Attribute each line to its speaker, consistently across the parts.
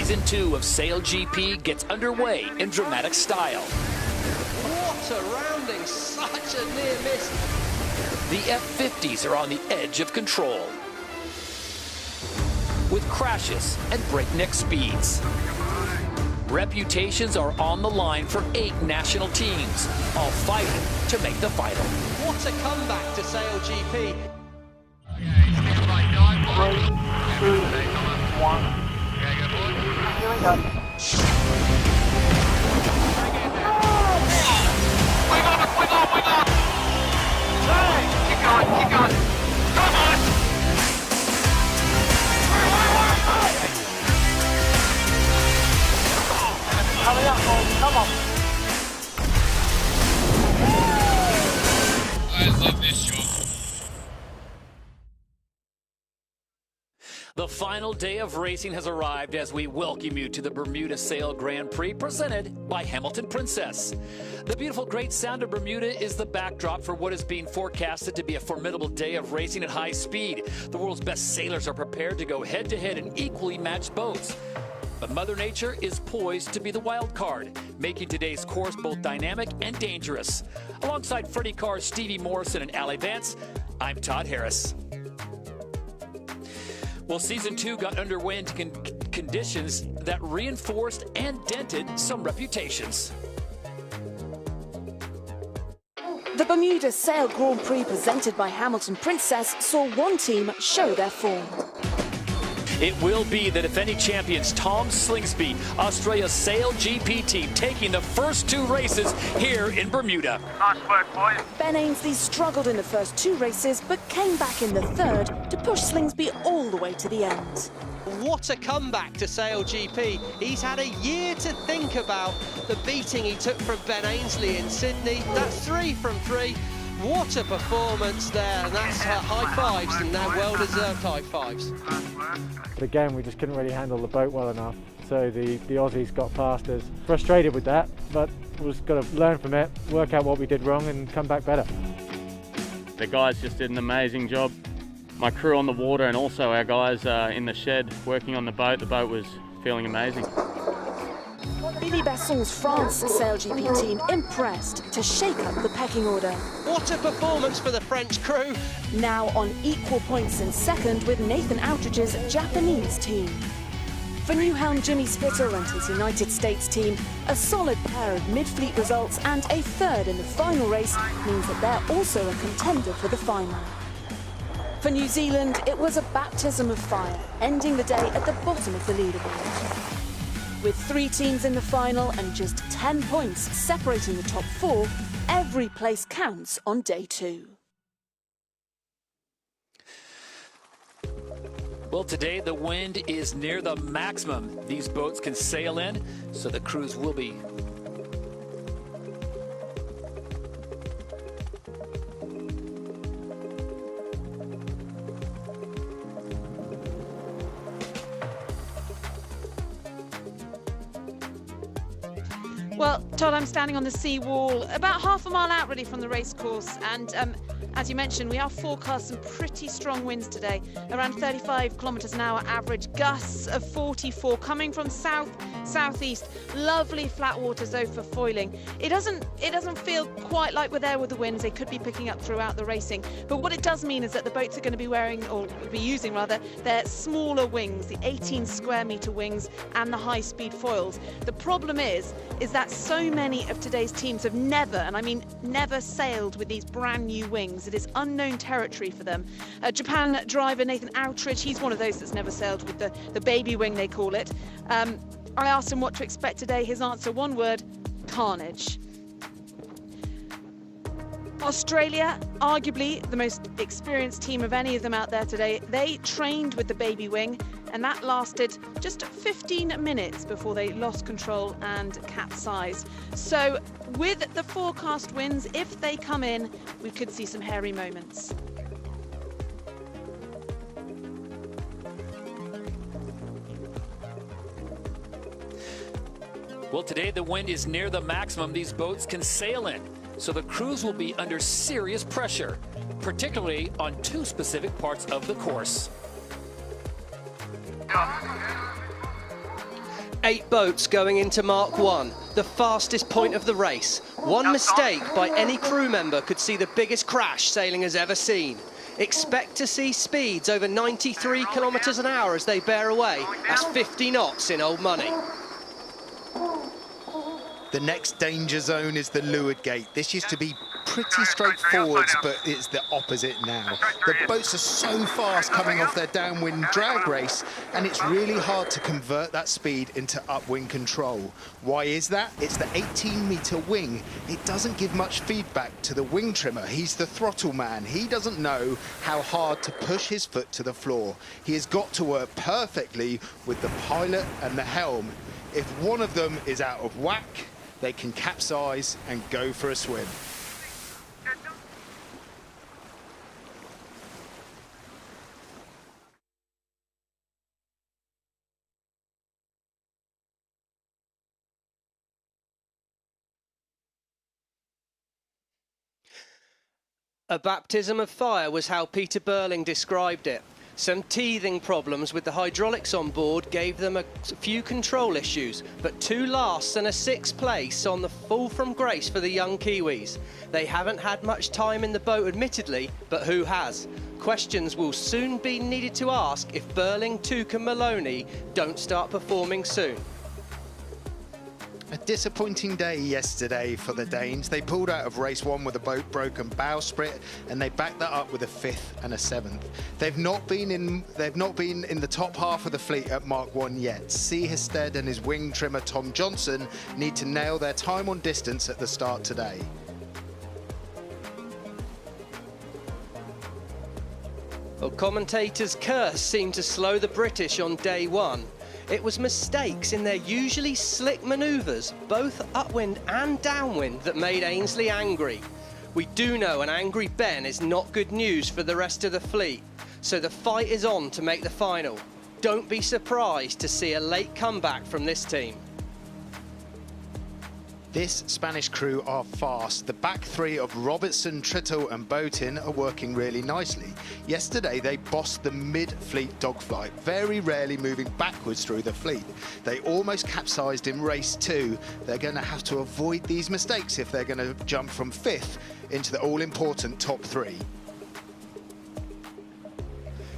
Speaker 1: Season 2 of SailGP gets underway in dramatic style.
Speaker 2: What a rounding, such a near miss.
Speaker 1: The F-50s are on the edge of control, with crashes and breakneck speeds. Reputations are on the line for 8 national teams, all fighting to make the final.
Speaker 2: What a comeback to SailGP.
Speaker 3: Stand by, 3, 2, 1. Here we go. Wing on! Keep going. Come on! Hurry up, boys, come on. I love this shot.
Speaker 1: The final day of racing has arrived as we welcome you to the Bermuda Sail Grand Prix presented by Hamilton Princess. The beautiful Great Sound of Bermuda is the backdrop for what is being forecasted to be a formidable day of racing at high speed. The world's best sailors are prepared to go head-to-head in equally matched boats. But Mother Nature is poised to be the wild card, making today's course both dynamic and dangerous. Alongside Freddie Carr's Stevie Morrison and Allie Vance, I'm Todd Harris. Well, Season 2 got underway in conditions that reinforced and dented some reputations.
Speaker 4: The Bermuda Sail Grand Prix presented by Hamilton Princess saw one team show their form.
Speaker 1: It will be the defending champions Tom Slingsby, Australia's SailGP team, taking the first 2 races here in Bermuda.
Speaker 3: Nice work, boys.
Speaker 4: Ben Ainsley struggled in the first 2 races, but came back in the third to push Slingsby all the way to the end.
Speaker 2: What a comeback to SailGP. He's had a year to think about the beating he took from Ben Ainsley in Sydney. That's 3 from 3. What a performance there, and that's high fives, and now well-deserved high fives.
Speaker 5: But again, we just couldn't really handle the boat well enough, so the Aussies got past us. Frustrated with that, but we've just got to learn from it, work out what we did wrong and come back better.
Speaker 6: The guys just did an amazing job. My crew on the water and also our guys in the shed working on the boat was feeling amazing.
Speaker 4: Billy Besson's France SailGP team impressed to shake up the pecking order.
Speaker 2: What a performance for the French crew.
Speaker 4: Now on equal points in second with Nathan Outridge's Japanese team. For new helm Jimmy Spittle and his United States team, a solid pair of mid-fleet results and a third in the final race means that they're also a contender for the final. For New Zealand, it was a baptism of fire, ending the day at the bottom of the leaderboard. With 3 teams in the final and just 10 points separating the top 4, every place counts on day 2.
Speaker 1: Well, today the wind is near the maximum these boats can sail in, so the crews will be
Speaker 7: Well, Todd, I'm standing on the sea wall, about half a mile out really from the race course, and as you mentioned, we are forecast some pretty strong winds today, around 35 kilometres an hour average, gusts of 44 coming from southeast. Lovely flat waters though for foiling. It doesn't feel quite like we're there with the winds. They could be picking up throughout the racing, but what it does mean is that the boats are going to be wearing, or be using rather, their smaller wings, the 18 square metre wings and the high speed foils. The problem is that so many of today's teams have never, and I mean never, sailed with these brand new wings. It is unknown territory for them. Japan driver Nathan Outridge, he's one of those that's never sailed with the baby wing, they call it. I asked him what to expect today. His answer, one word: carnage. Australia, arguably the most experienced team of any of them out there today, they trained with the baby wing, and that lasted just 15 minutes before they lost control and capsized. So with the forecast winds, if they come in, we could see some hairy moments.
Speaker 1: Well, today the wind is near the maximum these boats can sail in, so the crews will be under serious pressure, particularly on 2 specific parts of the course.
Speaker 2: 8 boats going into Mark 1, the fastest point of the race. One mistake by any crew member could see the biggest crash sailing has ever seen. Expect to see speeds over 93 kilometres an hour as they bear away. That's 50 knots in old money.
Speaker 8: The next danger zone is the leeward gate. This used to be pretty straightforward, but it's the opposite now. The boats are so fast coming off their downwind drag race, and it's really hard to convert that speed into upwind control. Why is that? It's the 18-metre wing. It doesn't give much feedback to the wing trimmer. He's the throttle man. He doesn't know how hard to push his foot to the floor. He has got to work perfectly with the pilot and the helm. If one of them is out of whack, they can capsize and go for a swim.
Speaker 2: A baptism of fire was how Peter Burling described it. Some teething problems with the hydraulics on board gave them a few control issues, but 2 lasts and a 6th place on the fall from grace for the young Kiwis. They haven't had much time in the boat admittedly, but who has? Questions will soon be needed to ask if Burling, Tuke and Maloney don't start performing soon.
Speaker 8: A disappointing day yesterday for the Danes. They pulled out of race 1 with a broken bowsprit, and they backed that up with a 5th and a 7th. They've not been in the top half of the fleet at Mark 1 yet. Seahestead and his wing trimmer Tom Johnson need to nail their time on distance at the start today.
Speaker 2: Well, commentators' curse seemed to slow the British on day 1. It was mistakes in their usually slick manoeuvres, both upwind and downwind, that made Ainsley angry. We do know an angry Ben is not good news for the rest of the fleet, so the fight is on to make the final. Don't be surprised to see a late comeback from this team.
Speaker 8: This Spanish crew are fast. The back 3 of Robertson, Trittle and Boatin are working really nicely. Yesterday they bossed the mid-fleet dogfight, very rarely moving backwards through the fleet. They almost capsized in race 2. They're going to have to avoid these mistakes if they're going to jump from 5th into the all-important top 3.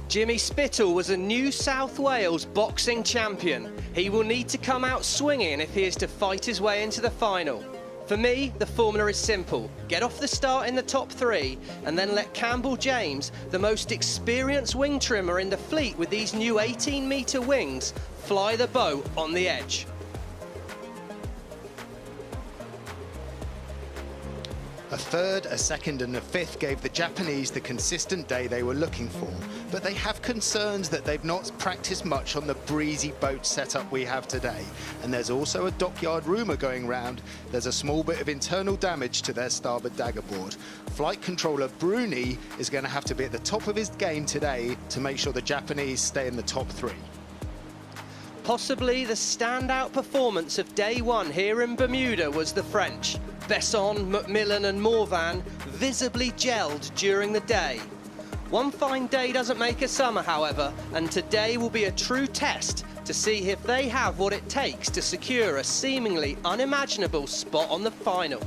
Speaker 2: Jimmy Spittle was a New South Wales boxing champion. He will need to come out swinging if he is to fight his way into the final. For me, the formula is simple. Get off the start in the top 3 and then let Campbell James, the most experienced wing trimmer in the fleet with these new 18-metre wings, fly the boat on the edge.
Speaker 8: A 3rd, a 2nd and a 5th gave the Japanese the consistent day they were looking for, but they have concerns that they've not practiced much on the breezy boat setup we have today. And there's also a dockyard rumour going round. There's a small bit of internal damage to their starboard daggerboard. Flight controller Bruni is going to have to be at the top of his game today to make sure the Japanese stay in the top 3.
Speaker 2: Possibly the standout performance of day 1 here in Bermuda was the French. Besson, Macmillan and Morvan visibly gelled during the day. One fine day doesn't make a summer, however, and today will be a true test to see if they have what it takes to secure a seemingly unimaginable spot on the final.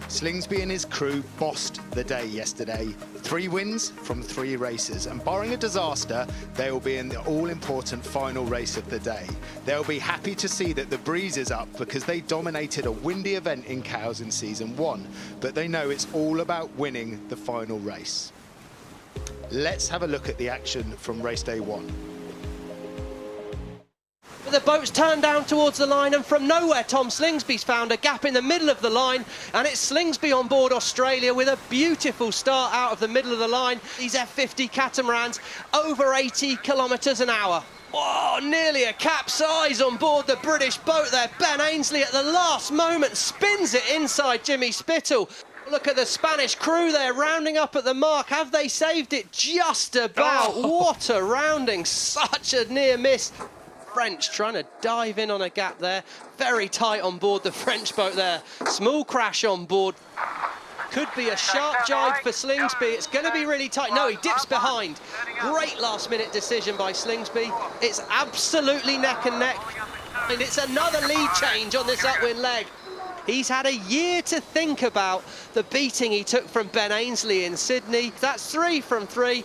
Speaker 8: Slingsby and his crew bossed the day yesterday. 3 wins from 3 races, and barring a disaster, they will be in the all-important final race of the day. They'll be happy to see that the breeze is up because they dominated a windy event in Cowes in season 1, but they know it's all about winning the final race. Let's have a look at the action from race day 1.
Speaker 2: The boat's turned down towards the line, and from nowhere Tom Slingsby's found a gap in the middle of the line, and it's Slingsby on board Australia with a beautiful start out of the middle of the line. These F50 catamarans over 80 kilometres an hour. Oh, nearly a capsize on board the British boat there. Ben Ainsley at the last moment spins it inside Jimmy Spittle. Look at the Spanish crew there rounding up at the mark. Have they saved it? Just about. Oh. What a rounding. Such a near miss. French trying to dive in on a gap there. Very tight on board the French boat there. Small crash on board. Could be a sharp jibe for Slingsby. It's going to be really tight. No, he dips behind. Great last-minute decision by Slingsby. It's absolutely neck and neck. And it's another lead change on this upwind leg. He's had a year to think about the beating he took from Ben Ainsley in Sydney. That's 3 from 3.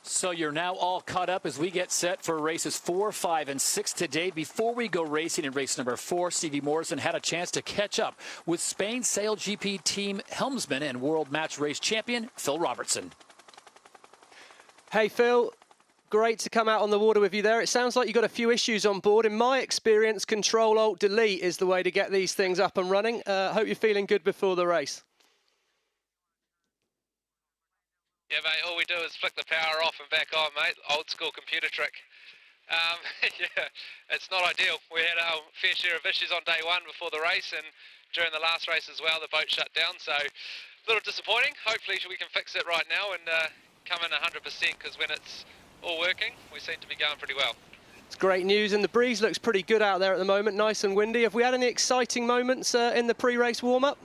Speaker 1: So you're now all caught up as we get set for races 4, 5, and 6 today. Before we go racing in race number 4, Stevie Morrison had a chance to catch up with Spain's SailGP team helmsman and world match race champion, Phil Robertson.
Speaker 2: Hey, Phil. Great to come out on the water with you there. It sounds like you've got a few issues on board. In my experience, Control-Alt-Delete is the way to get these things up and running. Hope you're feeling good before the race.
Speaker 9: Yeah, mate, all we do is flick the power off and back on, mate. Old school computer trick. Yeah, it's not ideal. We had our fair share of issues on day 1 before the race, and during the last race as well, the boat shut down. So a little disappointing. Hopefully we can fix it right now and come in 100%, because when it's all working, we seem to be going pretty well.
Speaker 2: It's great news, and the breeze looks pretty good out there at the moment, nice and windy. Have we had any exciting moments in the pre-race warm-up?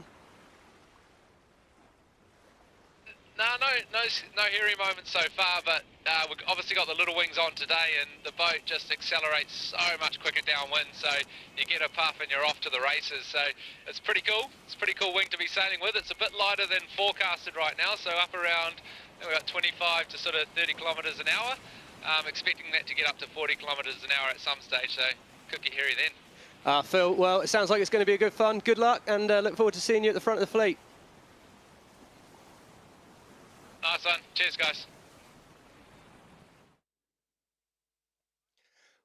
Speaker 9: No hairy moments so far, but we've obviously got the little wings on today, and the boat just accelerates so much quicker downwind, so you get a puff and you're off to the races. So it's pretty cool. It's a pretty cool wing to be sailing with. It's a bit lighter than forecasted right now, so up around, we've got 25 to sort of 30 kilometres an hour. Expecting that to get up to 40 kilometres an hour at some stage, so could get hairy then.
Speaker 2: Phil, well, it sounds like it's going to be a good fun. Good luck, and look forward to seeing you at the front of the fleet.
Speaker 9: Nice one. Cheers, guys.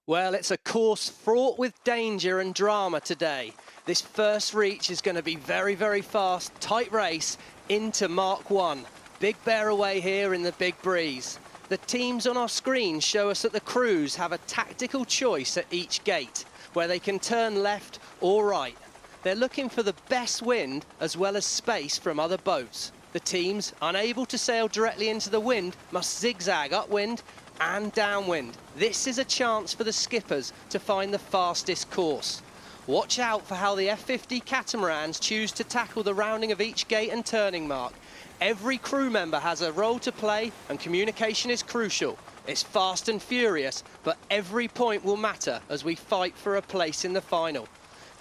Speaker 2: Well, it's a course fraught with danger and drama today. This first reach is going to be very, very fast. Tight race into Mark 1. Big bear away here in the big breeze. The teams on our screen show us that the crews have a tactical choice at each gate, where they can turn left or right. They're looking for the best wind as well as space from other boats. The teams, unable to sail directly into the wind, must zigzag upwind and downwind. This is a chance for the skippers to find the fastest course. Watch out for how the F50 catamarans choose to tackle the rounding of each gate and turning mark. Every crew member has a role to play, and communication is crucial. It's fast and furious, but every point will matter as we fight for a place in the final.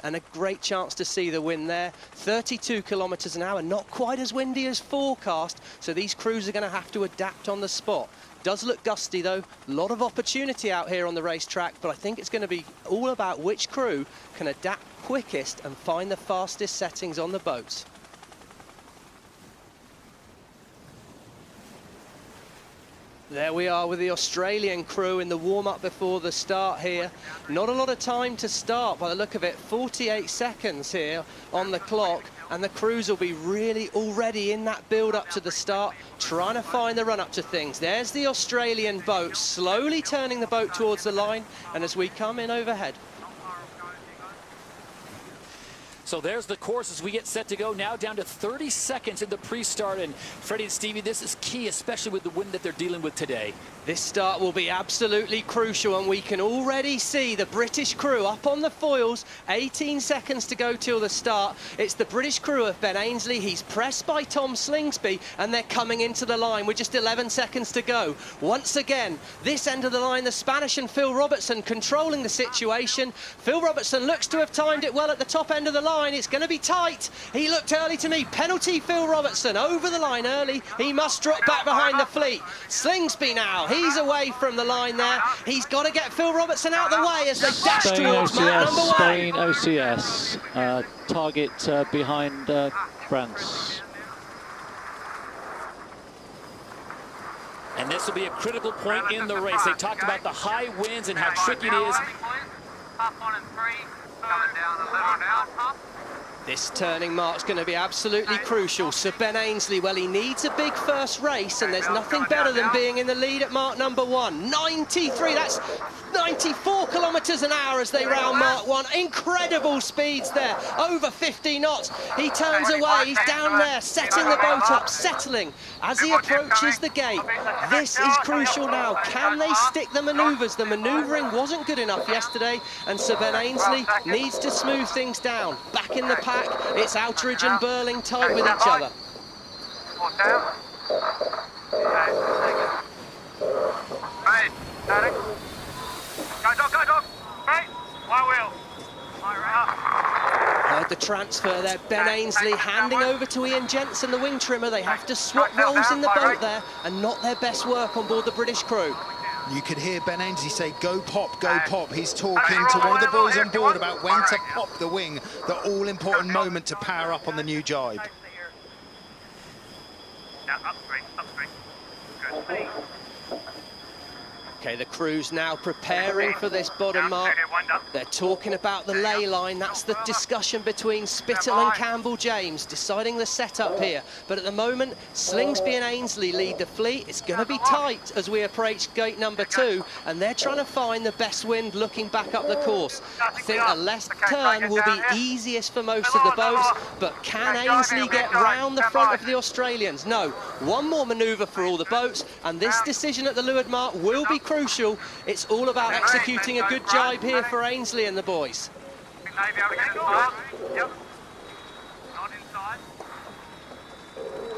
Speaker 2: And a great chance to see the wind there. 32 kilometres an hour, not quite as windy as forecast, so these crews are going to have to adapt on the spot. Does look gusty though, a lot of opportunity out here on the racetrack, but I think it's going to be all about which crew can adapt quickest and find the fastest settings on the boats. There we are with the Australian crew in the warm-up before the start here. Not a lot of time to start by the look of it. 48 seconds here on the clock, and the crews will be really already in that build-up to the start, trying to find the run-up to things. There's the Australian boat, slowly turning the boat towards the line, and as we come in overhead.
Speaker 1: So there's the course as we get set to go, now down to 30 seconds in the pre-start. And Freddie and Stevie, this is key, especially with the wind that they're dealing with today.
Speaker 2: This start will be absolutely crucial, and we can already see the British crew up on the foils. 18 seconds to go till the start. It's the British crew of Ben Ainsley. He's pressed by Tom Slingsby, and they're coming into the line with just 11 seconds to go. Once again, this end of the line, the Spanish and Phil Robertson controlling the situation. Phil Robertson looks to have timed it well at the top end of the line. It's going to be tight. He looked early to me. Penalty Phil Robertson over the line early. He must drop back behind the fleet. Slingsby now. He's away from the line there. He's got to get Phil Robertson out of the way as they dash towards mark number 1.
Speaker 10: Spain OCS. Target behind France.
Speaker 1: And this will be a critical point in the race. They talked about the high winds and how tricky it is.
Speaker 2: This turning mark's going to be absolutely crucial. So Ben Ainsley, well, he needs a big first race, and there's nothing better than being in the lead at mark number 1. 93, that's 94 kilometres an hour as they round Mark 1. Incredible speeds there, over 50 knots. He turns away, he's down there, setting the boat up, settling as he approaches the gate. This is crucial now. Can they stick the manoeuvres? The manoeuvring wasn't good enough yesterday, and Sir Ben Ainsley needs to smooth things down. Back in the pack, it's Outridge and Burling tight with each other.
Speaker 3: Right, static. Go dog, right, my wheel.
Speaker 2: Heard the transfer there, Ben Ainsley handing over to Ian Jensen, the wing trimmer. They have to swap roles in the boat there, and not their best work on board the British crew.
Speaker 8: You could hear Ben Ainsley say, go pop, go pop. He's talking to one of the boys on board about when to pop the wing, the all-important moment to power up on the new jibe.
Speaker 3: Upstream. Good.
Speaker 2: Okay, the crew's now preparing for this bottom mark. They're talking about the ley line. That's the discussion between Spittle and Campbell James, deciding the setup here. But at the moment, Slingsby and Ainsley lead the fleet. It's going to be tight as we approach gate number 2, and they're trying to find the best wind looking back up the course. I think a left turn will be easiest for most of the boats, but can Ainsley get round the front of the Australians? No. One more manoeuvre for all the boats, and this decision at the leeward mark will be crucial. It's all about executing a good jibe here for Ainsley and the boys.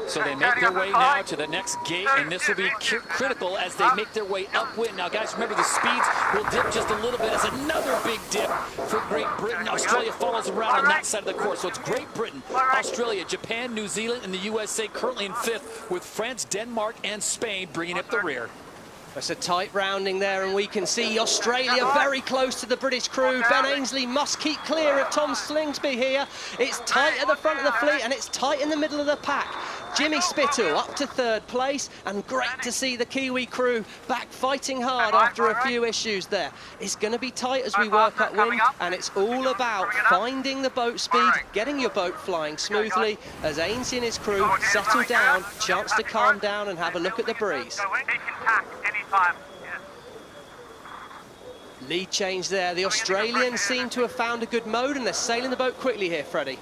Speaker 1: So they make their way now to the next gate, and this will be critical as they make their way upwind. Now, guys, remember the speeds will dip just a little bit as another big dip for Great Britain. Australia follows around on that side of the course. So it's Great Britain, Australia, Japan, New Zealand, and the USA currently in 5th, with France, Denmark, and Spain bringing up the rear.
Speaker 2: It's a tight rounding there, and we can see Australia very close to the British crew. Ben Ainsley must keep clear of Tom Slingsby here. It's tight at the front of the fleet, and it's tight in the middle of the pack. Jimmy Spittle up to 3rd place, and great to see the Kiwi crew back fighting hard after a few issues there. It's going to be tight as we work upwind, and it's all about finding the boat speed, getting your boat flying smoothly as Ainsley and his crew settle down, chance to calm down and have a look at the breeze. Lead change there. The Australians seem to have found a good mode, and they're sailing the boat quickly here, Freddie.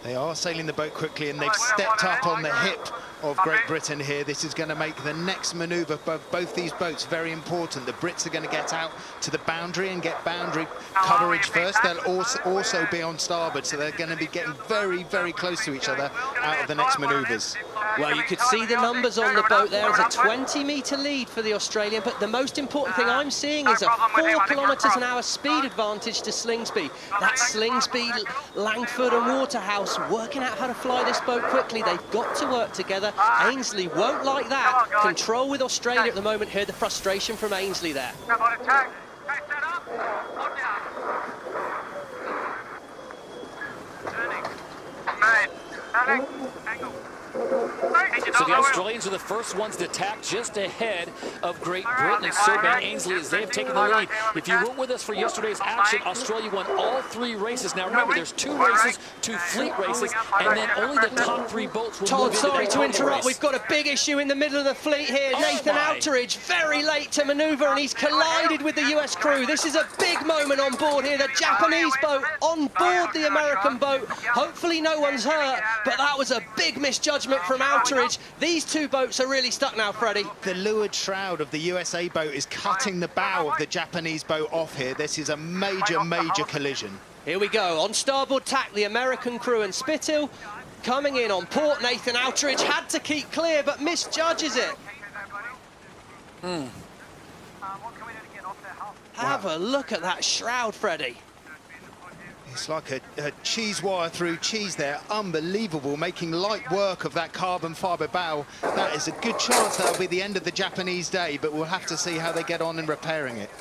Speaker 8: They are sailing the boat quickly, and they've stepped up on the hip of Great Britain here. This is going to make the next manoeuvre of both these boats very important. The Brits are going to get out to the boundary and get boundary coverage first. They'll also be on starboard, so they're going to be getting very, very close to each other out of the next manoeuvres.
Speaker 2: Well, you could see the numbers on the boat there. It's a 20-metre lead for the Australian, but the most important thing I'm seeing is a 4 kilometres an hour speed advantage to Slingsby. That's Slingsby, Langford and Waterhouse working out how to fly this boat quickly. They've got to work together. Ainsley won't like that. Control with Australia at the moment. Hear the frustration from Ainsley there.
Speaker 1: So the Australians are the first ones to tack just ahead of Great Britain and Sir Ben Ainsley as they have taken the lead. If you weren't with us for yesterday's action, Australia won all 3 races. Now remember, there's 2 races, 2 fleet races, and then only the top 3 boats will move into the
Speaker 2: sorry to interrupt.
Speaker 1: race.
Speaker 2: We've got a big issue in the middle of the fleet here. Nathan Outridge very late to manoeuvre, and he's collided with the US crew. This is a big moment on board here. The Japanese boat on board the American boat. Hopefully no one's hurt, but that was a big misjudgment from Outridge. These 2 boats are really stuck now, Freddie.
Speaker 8: The leeward shroud of the USA boat is cutting the bow of the Japanese boat off here. This is a major, major collision.
Speaker 2: Here we go. On starboard tack, the American crew and Spittle. Coming in on port, Nathan Outridge had to keep clear, but misjudges it. Have a look at that shroud, Freddie.
Speaker 8: It's like a cheese wire through cheese there. Unbelievable, making light work of that carbon fibre bow. That is a good chance that'll be the end of the Japanese day, but we'll have to see how they get on in repairing it.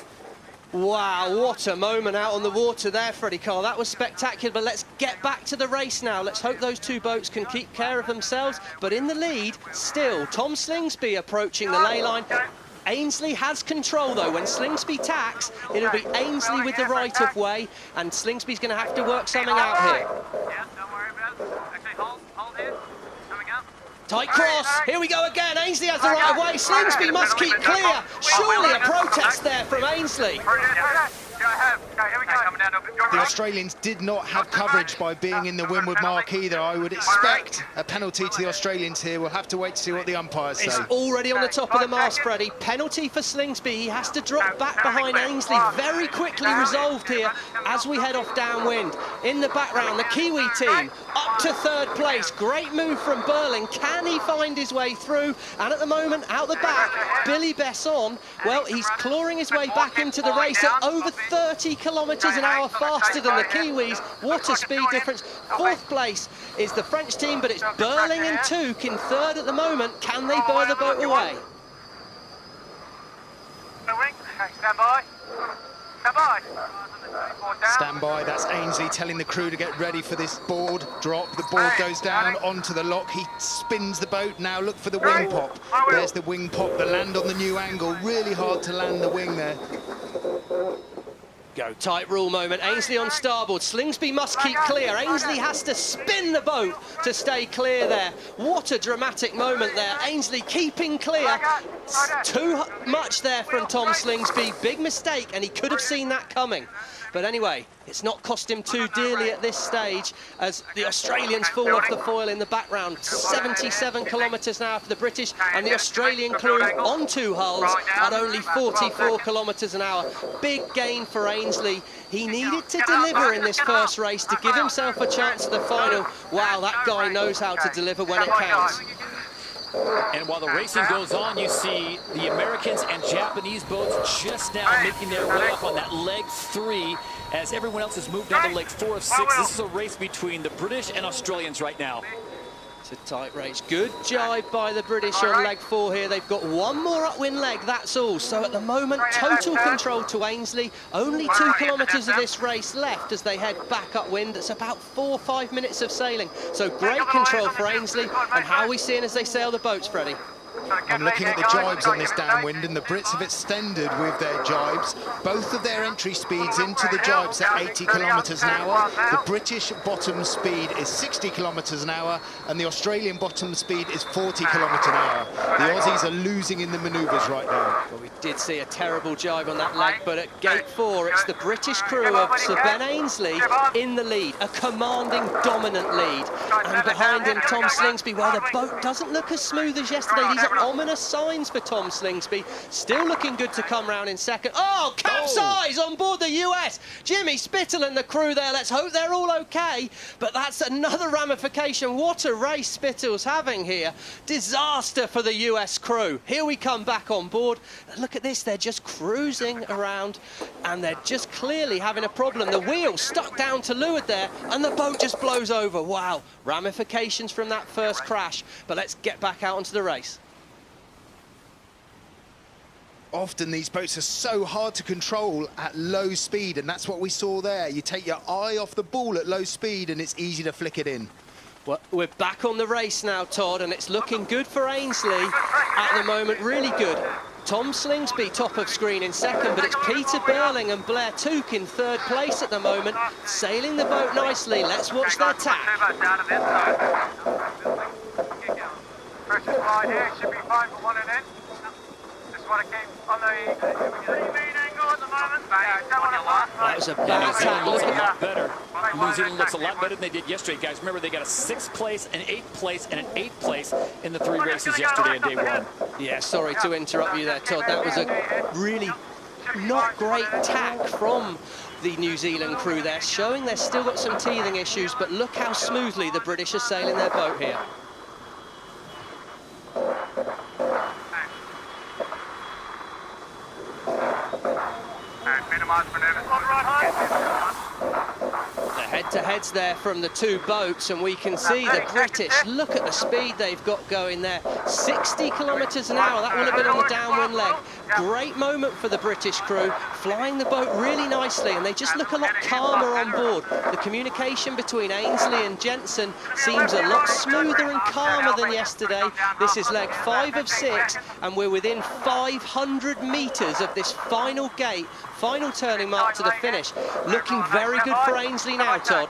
Speaker 2: Wow, what a moment out on the water there, Freddie Carr. That was spectacular, but let's get back to the race now. Let's hope those 2 boats can keep care of themselves. But in the lead, still, Tom Slingsby approaching the ley line. Ainsley has control, though. When Slingsby tacks, it'll be Ainsley with the right-of-way, and Slingsby's going to have to work something out here.
Speaker 3: Yeah, don't worry about it. Actually, hold here. Coming up.
Speaker 2: Tight cross, here we go again, Ainsley has the right of way, Slingsby must keep clear. Surely a protest there from Ainsley.
Speaker 8: The Australians did not have coverage by being in the windward mark either. I would expect a penalty to the Australians here. We'll have to wait to see what the umpires say.
Speaker 2: It's already on the top of the mast, Freddie. Penalty for Slingsby. He has to drop back behind Ainsley. Very quickly resolved here as we head off downwind. In the background, the Kiwi team up to third place. Great move from Burling. Can he find his way through? And at the moment, out the back, Billy Besson, well, he's clawing his way back into the race at over 30 kilometres an hour faster than the Kiwis. What a speed difference. Fourth place is the French team, but it's Burling and Took in third at the moment. Can they burr the boat away?
Speaker 3: Stand by. Stand by.
Speaker 8: Stand by, that's Ainsley telling the crew to get ready for this board drop. The board goes down onto the lock. He spins the boat. Now look for the wing pop. There's the wing pop, the land on the new angle. Really hard to land the wing there.
Speaker 2: Go, tight rule moment. Ainsley on starboard. Slingsby must keep clear. Ainsley has to spin the boat to stay clear there. What a dramatic moment there. Ainsley keeping clear. Too much there from Tom Slingsby. Big mistake, and he could have seen that coming. But anyway, it's not cost him too dearly at this stage as the Australians fall off the foil in the background. 77 kilometres an hour for the British, and the Australian crew on two hulls at only 44 kilometres an hour. Big gain for Ainsley. He needed to deliver in this first race to give himself a chance at the final. Wow, that guy knows how to deliver when it counts.
Speaker 1: And while the racing goes on, you see the Americans and Japanese boats just now making their way up on that leg 3 as everyone else has moved down to leg 4 of 6. This is a race between the British and Australians right now.
Speaker 2: It's a tight race. Good jibe by the British on leg 4 here. They've got one more upwind leg, that's all. So at the moment, total control to Ainsley. Only 2 kilometres of this race left as they head back upwind. It's about 4 or 5 minutes of sailing. So great control for Ainsley. And how are we seeing as they sail the boats, Freddie?
Speaker 8: I'm looking at the jibes on this downwind, and the Brits have extended with their jibes. Both of their entry speeds into the jibes at 80 kilometres an hour. The British bottom speed is 60 kilometres an hour, and the Australian bottom speed is 40 kilometres an hour. The Aussies are losing in the manoeuvres right now.
Speaker 2: Well, we did see a terrible jibe on that leg, but at gate 4, it's the British crew of Sir Ben Ainsley in the lead, a commanding, dominant lead. And behind him, Tom Slingsby. Well, the boat doesn't look as smooth as yesterday. These are ominous signs for Tom Slingsby. Still looking good to come round in second. Oh, capsize on board the US. Jimmy Spittle and the crew there. Let's hope they're all okay. But that's another ramification. What a race Spittle's having here. Disaster for the US crew. Here we come back on board. Look at this. They're just cruising around and they're just clearly having a problem. The wheel stuck down to leeward there and the boat just blows over. Wow. Ramifications from that first crash. But let's get back out onto the race.
Speaker 8: Often these boats are so hard to control at low speed, and that's what we saw there. You take your eye off the ball at low speed and it's easy to flick it in.
Speaker 2: Well, we're back on the race now, Todd, and it's looking good for Ainsley at the moment, really good. Tom Slingsby top of screen in second, but it's Peter Burling and Blair Took in third place at the moment, sailing the boat nicely. Let's watch their tack.
Speaker 3: Pressure slide here, should be fine for 1 and in. Just want to keep on the lean angle at the moment.
Speaker 2: That was a bad tack.
Speaker 1: Looks a lot better. New Zealand looks a lot better than they did yesterday, guys. Remember, they got a 6th place, an 8th place, and an 8th place in the 3 races yesterday in day 1.
Speaker 2: Yeah, sorry to interrupt you there, Todd. That was a really not great tack from the New Zealand crew there, showing they've still got some teething issues, but look how smoothly the British are sailing their boat here. The head-to-heads there from the 2 boats, and we can see the British, look at the speed they've got going there. 60 kilometres an hour, that will have been on the downwind leg. Great moment for the British crew, flying the boat really nicely, and they just look a lot calmer on board. The communication between Ainsley and Jensen seems a lot smoother and calmer than yesterday. This is leg 5 of 6, and we're within 500 metres of this final gate, final turning mark to the finish. Looking very good for Ainsley now, Todd.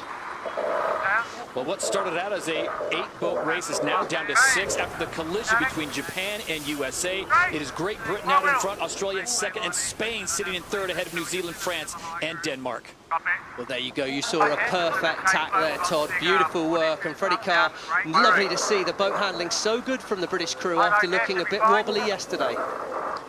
Speaker 1: Well, what started out as a 8-boat race is now down to 6 after the collision between Japan and USA. It is Great Britain out in front, Australia in second, and Spain sitting in third ahead of New Zealand, France, and Denmark.
Speaker 2: Well, there you go. You saw a perfect tack there, Todd. Beautiful work. And Freddie Carr, lovely to see the boat handling so good from the British crew after looking a bit wobbly yesterday.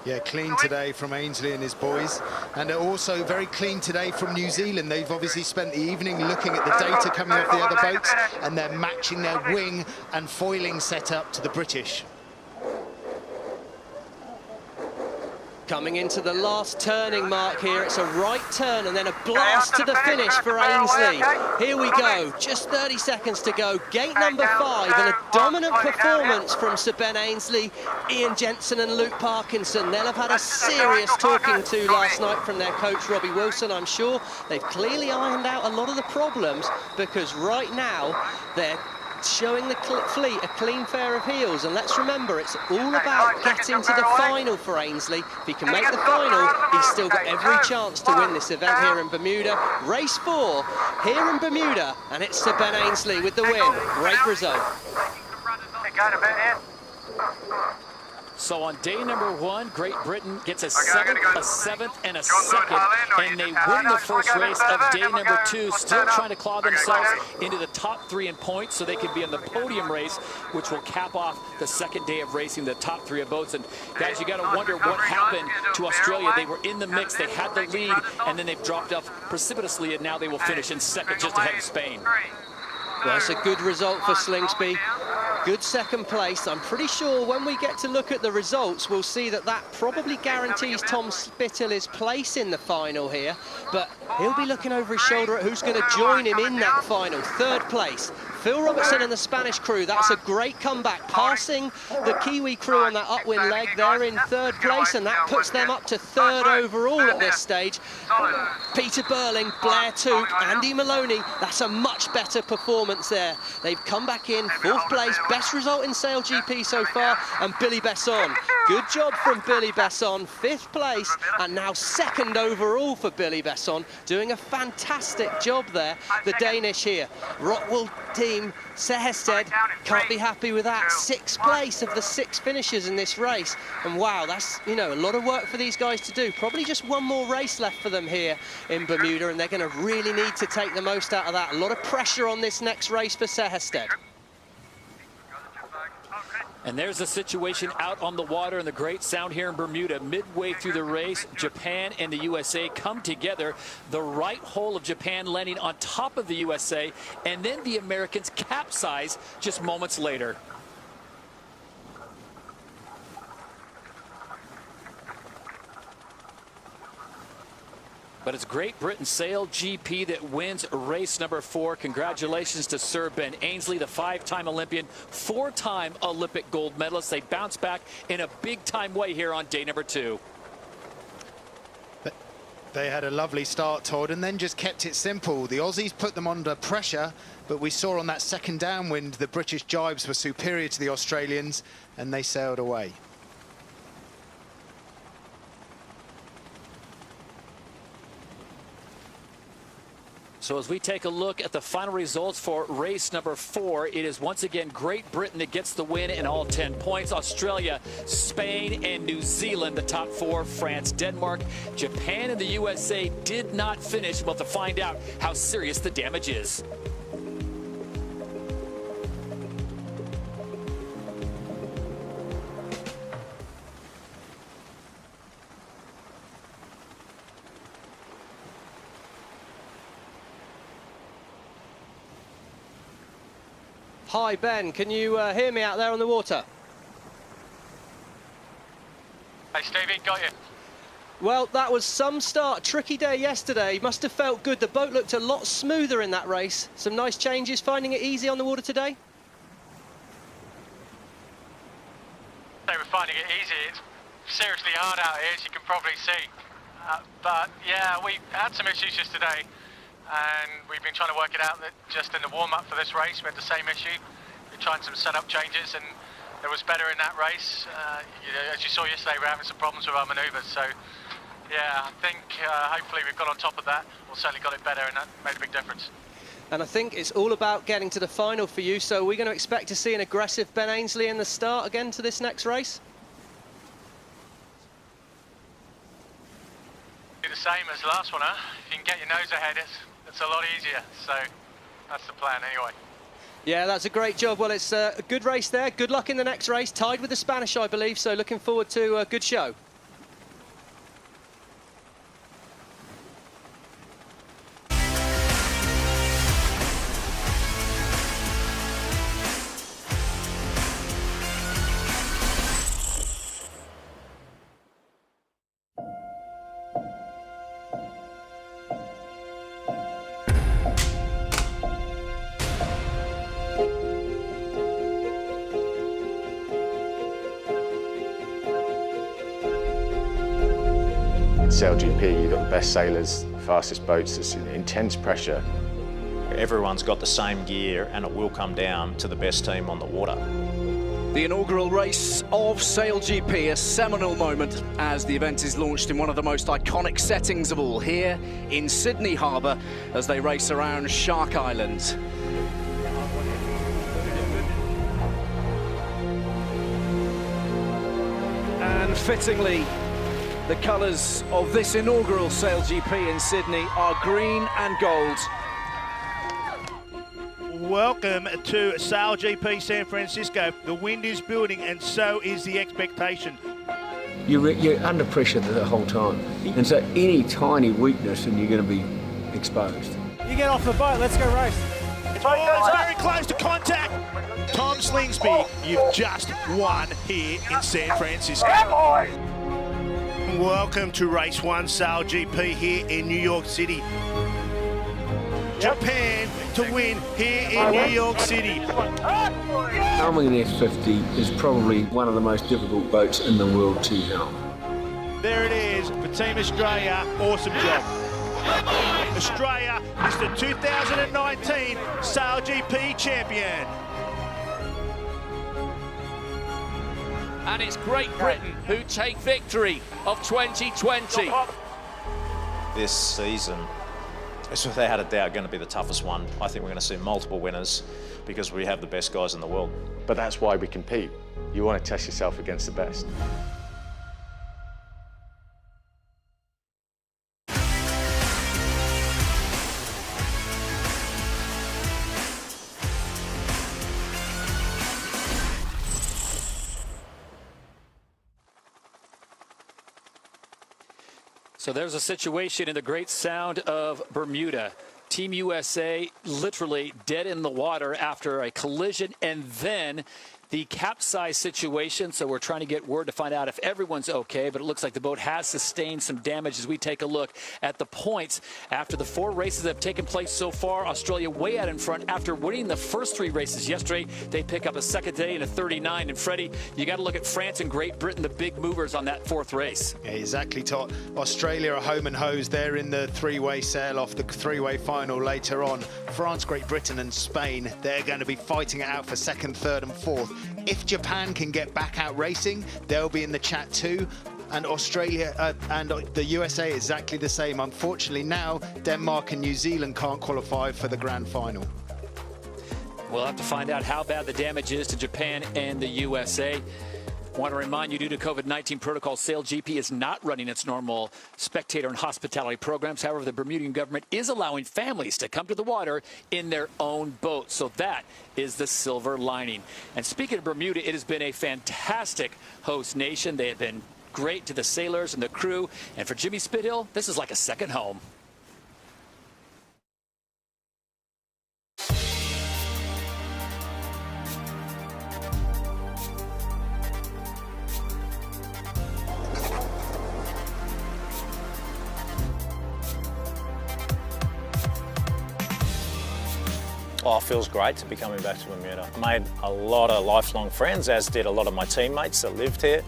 Speaker 8: Yeah, clean today from Ainsley and his boys, and also very clean today from New Zealand. They've obviously spent the evening looking at the data coming off the other boats, and they're matching their wing and foiling setup to the British.
Speaker 2: Coming into the last turning mark here, it's a right turn and then a blast to the finish for Ainsley. Here we go, just 30 seconds to go. Gate number 5 and a dominant performance from Sir Ben Ainsley, Ian Jensen and Luke Parkinson. They'll have had a serious talking to last night from their coach Robbie Wilson, I'm sure. They've clearly ironed out a lot of the problems because right now they're showing the fleet a clean pair of heels, and let's remember it's all about getting to the final for Ainsley. If he can make the final, he's still got every chance to win this event here in Bermuda. Race 4 here in Bermuda, and it's Sir Ben Ainsley with the win. Great result.
Speaker 1: So on day number 1, Great Britain gets a 7th, and a 2nd, and they win the first race of day number 2, still trying to claw themselves into the top 3 in points so they can be in the podium race, which will cap off the 2nd day of racing, the top 3 of boats. And guys, you got to wonder what happened to Australia. They were in the mix, they had the lead, and then they've dropped off precipitously, and now they will finish in 2nd, just ahead of Spain.
Speaker 2: Well, that's a good result for Slingsby. Good 2nd place. I'm pretty sure when we get to look at the results, we'll see that that probably guarantees Tom Spittle his place in the final here. But he'll be looking over his shoulder at who's going to join him in that final. 3rd place, Phil Robertson and the Spanish crew. That's a great comeback, passing the Kiwi crew on that upwind leg. They're in 3rd place, and that puts them up to 3rd overall at this stage. Peter Burling, Blair Toop, Andy Maloney, that's a much better performance there. They've come back in 4th place, best result in SailGP so far, and Billy Besson. Good job from Billy Besson, 5th place, and now 2nd overall for Billy Besson, doing a fantastic job there, the Danish here. Rockwool team, Sehested, can't be happy with that. 6th place of the 6 finishers in this race, and wow, that's, you know, a lot of work for these guys to do. Probably just one more race left for them here in Bermuda, and they're going to really need to take the most out of that. A lot of pressure on this next race for Sehested.
Speaker 1: And there's the situation out on the water in the Great Sound here in Bermuda. Midway through the race, Japan and the USA come together. The right hull of Japan landing on top of the USA, and then the Americans capsize just moments later. But it's Great Britain SailGP that wins race number 4. Congratulations to Sir Ben Ainsley, the 5-time Olympian, 4-time Olympic gold medalist. They bounce back in a big-time way here on day number 2.
Speaker 8: They had a lovely start, Todd, and then just kept it simple. The Aussies put them under pressure, but we saw on that 2nd downwind the British jibes were superior to the Australians, and they sailed away.
Speaker 1: So as we take a look at the final results for race number 4, it is once again Great Britain that gets the win in all 10 points. Australia, Spain, and New Zealand, the top 4. France, Denmark, Japan, and the USA did not finish. We'll have to find out how serious the damage is.
Speaker 2: Hi, Ben. Can you hear me out there on the water?
Speaker 3: Hey, Stevie, got you.
Speaker 2: Well, that was some start. Tricky day yesterday. Must have felt good. The boat looked a lot smoother in that race. Some nice changes. Finding it easy on the water today?
Speaker 3: They were finding it easy. It's seriously hard out here, as you can probably see. But yeah, we had some issues yesterday, and we've been trying to work it out. That just in the warm-up for this race, we had the same issue. We're trying some setup changes, and it was better in that race. You know, as you saw yesterday, we're having some problems with our manoeuvres. So yeah, I think hopefully we've got on top of that. We've certainly got it better, and that made a big difference.
Speaker 2: And I think it's all about getting to the final for you, so we're going to expect to see an aggressive Ben Ainsley in the start again to this next race?
Speaker 3: Do the same as the last one, huh? If you can get your nose ahead, it's a lot easier. So that's the plan anyway.
Speaker 2: Yeah, that's a great job. Well, it's a good race there. Good luck in the next race. Tied with the Spanish, I believe, so looking forward to a good show.
Speaker 11: SailGP, you've got the best sailors, fastest boats, it's intense pressure.
Speaker 12: Everyone's got the same gear and it will come down to the best team on the water.
Speaker 13: The inaugural race of SailGP, a seminal moment as the event is launched in one of the most iconic settings of all, here in Sydney Harbour as they race around Shark Island. And fittingly, the colours of this inaugural SailGP in Sydney are green and gold.
Speaker 14: Welcome to SailGP San Francisco. The wind is building and so is the expectation.
Speaker 15: You're under pressure the whole time, and so any tiny weakness and you're going to be exposed.
Speaker 5: You get off the boat, let's go race.
Speaker 14: It's very close to contact. Tom Slingsby, you've just won here in San Francisco. Welcome to race 1 SailGP here in New York City. Japan to win here in New York City.
Speaker 15: Helming an F50 is probably one of the most difficult boats in the world to helm.
Speaker 14: There it is for Team Australia. Awesome job. Australia is the 2019 SailGP champion.
Speaker 1: And it's Great Britain who take victory of 2020.
Speaker 12: This season is without a doubt going to be the toughest one. I think we're going to see multiple winners because we have the best guys in the world.
Speaker 11: But that's why we compete. You want to test yourself against the best.
Speaker 1: So there's a situation in the Great Sound of Bermuda. Team USA literally dead in the water after a collision and then the capsize situation. So we're trying to get word to find out if everyone's okay, but it looks like the boat has sustained some damage as we take a look at the points. After the 4 races that have taken place so far, Australia way out in front after winning the first 3 races yesterday. They pick up a second today and a 39. And Freddie, you got to look at France and Great Britain, the big movers on that 4th race.
Speaker 8: Yeah, exactly, Todd. Australia are home and hosed. They're in the 3-way sail-off, the 3-way final later on. France, Great Britain and Spain, they're going to be fighting it out for 2nd, 3rd and 4th. If Japan can get back out racing, they'll be in the chat too. And Australia and the USA exactly the same. Unfortunately now, Denmark and New Zealand can't qualify for the grand final.
Speaker 1: We'll have to find out how bad the damage is to Japan and the USA. I want to remind you, due to COVID-19 protocols, SailGP is not running its normal spectator and hospitality programs. However, the Bermudian government is allowing families to come to the water in their own boats. So that is the silver lining. And speaking of Bermuda, it has been a fantastic host nation. They have been great to the sailors and the crew. And for Jimmy Spithill, this is like a second home.
Speaker 12: Oh, it feels great to be coming back to Bermuda. I made a lot of lifelong friends, as did a lot of my teammates that lived here.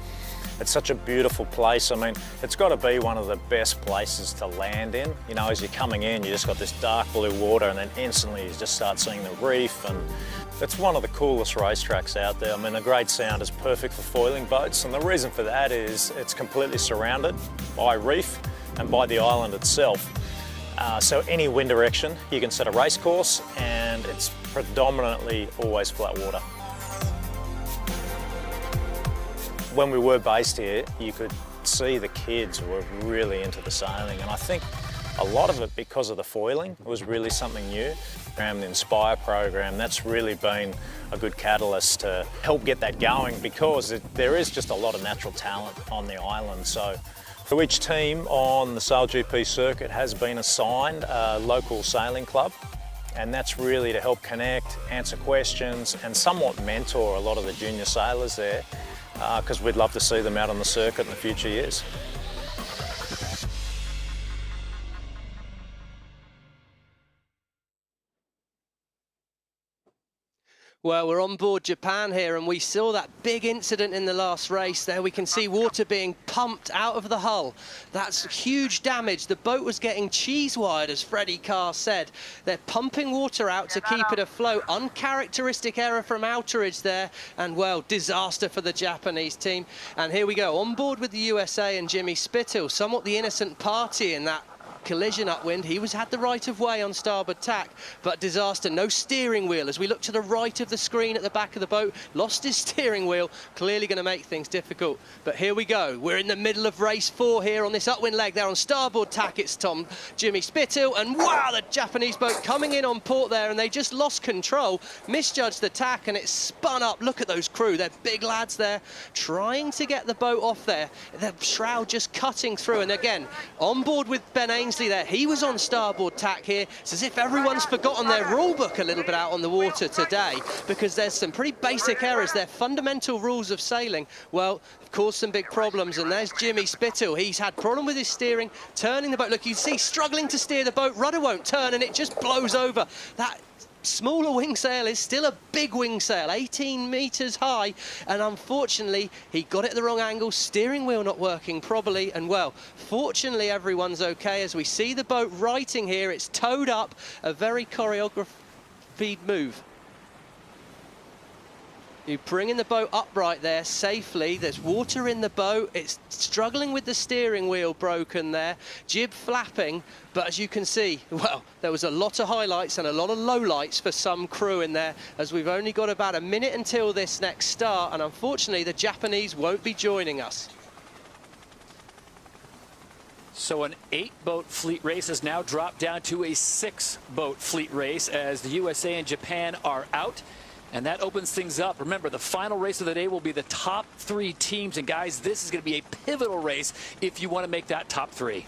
Speaker 12: It's such a beautiful place. I mean, it's got to be one of the best places to land in. You know, as you're coming in, you just got this dark blue water and then instantly you just start seeing the reef, and it's one of the coolest racetracks out there. I mean, the Great Sound is perfect for foiling boats, and the reason for that is it's completely surrounded by reef and by the island itself. So any wind direction, you can set a race course, and it's predominantly always flat water. When we were based here, you could see the kids were really into the sailing, and I think a lot of it because of the foiling. It was really something new. The Inspire program, that's really been a good catalyst to help get that going, because there is just a lot of natural talent on the island. So each team on the SailGP circuit has been assigned a local sailing club, and that's really to help connect, answer questions, and somewhat mentor a lot of the junior sailors there, because we'd love to see them out on the circuit in the future years.
Speaker 2: Well, we're on board Japan here, and we saw that big incident in the last race there. We can see water being pumped out of the hull. That's huge damage. The boat was getting cheese-wired, as Freddie Carr said. They're pumping water out to keep it afloat. Uncharacteristic error from outerage there, and, well, disaster for the Japanese team. And here we go, on board with the USA and Jimmy Spithill, somewhat the innocent party in that collision upwind. He had the right of way on starboard tack, but disaster. No steering wheel. As we look to the right of the screen at the back of the boat, lost his steering wheel, clearly going to make things difficult. But here we go. We're in the middle of race 4 here on this upwind leg. There on starboard tack, it's Jimmy Spithill, and wow, the Japanese boat coming in on port there, and they just lost control, misjudged the tack, and it spun up. Look at those crew. They're big lads there, trying to get the boat off there. The shroud just cutting through, and again, on board with Ben Ainsley there. He was on starboard tack here. It's as if everyone's forgotten their rule book a little bit out on the water today, because there's some pretty basic errors. They're fundamental rules of sailing. Well, of course, some big problems, and there's Jimmy Spithill. He's had problem with his steering, turning the boat. Look, you see, struggling to steer the boat. Rudder won't turn, and it just blows over. That smaller wing sail is still a big wing sail, 18 metres high, and unfortunately he got it at the wrong angle, steering wheel not working properly, and well, fortunately everyone's okay. As we see the boat righting here, it's towed up, a very choreographed move. You bringing the boat upright there safely. There's water in the boat. It's struggling with the steering wheel broken there. Jib flapping, but as you can see, well, there was a lot of highlights and a lot of lowlights for some crew in there, as we've only got about a minute until this next start, and unfortunately the Japanese won't be joining us.
Speaker 1: So an 8-boat fleet race has now dropped down to a 6-boat fleet race as the USA and Japan are out. And that opens things up. Remember, the final race of the day will be the top 3 teams. And guys, this is going to be a pivotal race if you want to make that top 3.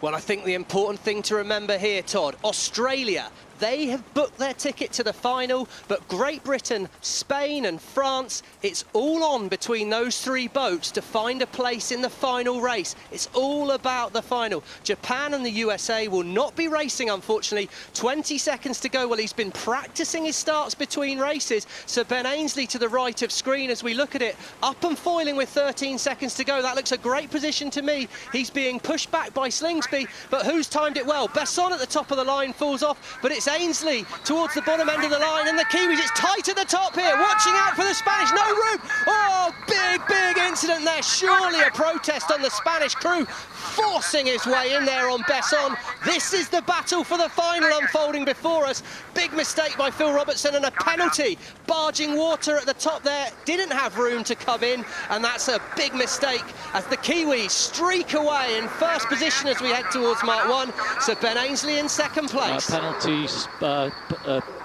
Speaker 2: Well, I think the important thing to remember here, Todd, Australia, they have booked their ticket to the final, but Great Britain, Spain and France, it's all on between those 3 boats to find a place in the final race. It's all about the final. Japan and the USA will not be racing, unfortunately. 20 seconds to go. Well, he's been practicing his starts between races. So Ben Ainsley to the right of screen as we look at it, up and foiling with 13 seconds to go. That looks a great position to me. He's being pushed back by Slingsby, but who's timed it well? Besson at the top of the line falls off, but it's Ainsley towards the bottom end of the line, and the Kiwis, it's tight at the top here, watching out for the Spanish, no room. Oh, big incident there. Surely a protest on the Spanish crew, forcing his way in there on Besson. This is the battle for the final unfolding before us. Big mistake by Phil Robertson, and a penalty. Barging water at the top there, didn't have room to come in, and that's a big mistake as the Kiwis streak away in first position as we head towards Mark 1. So Ben Ainsley in second place.
Speaker 10: Penalties,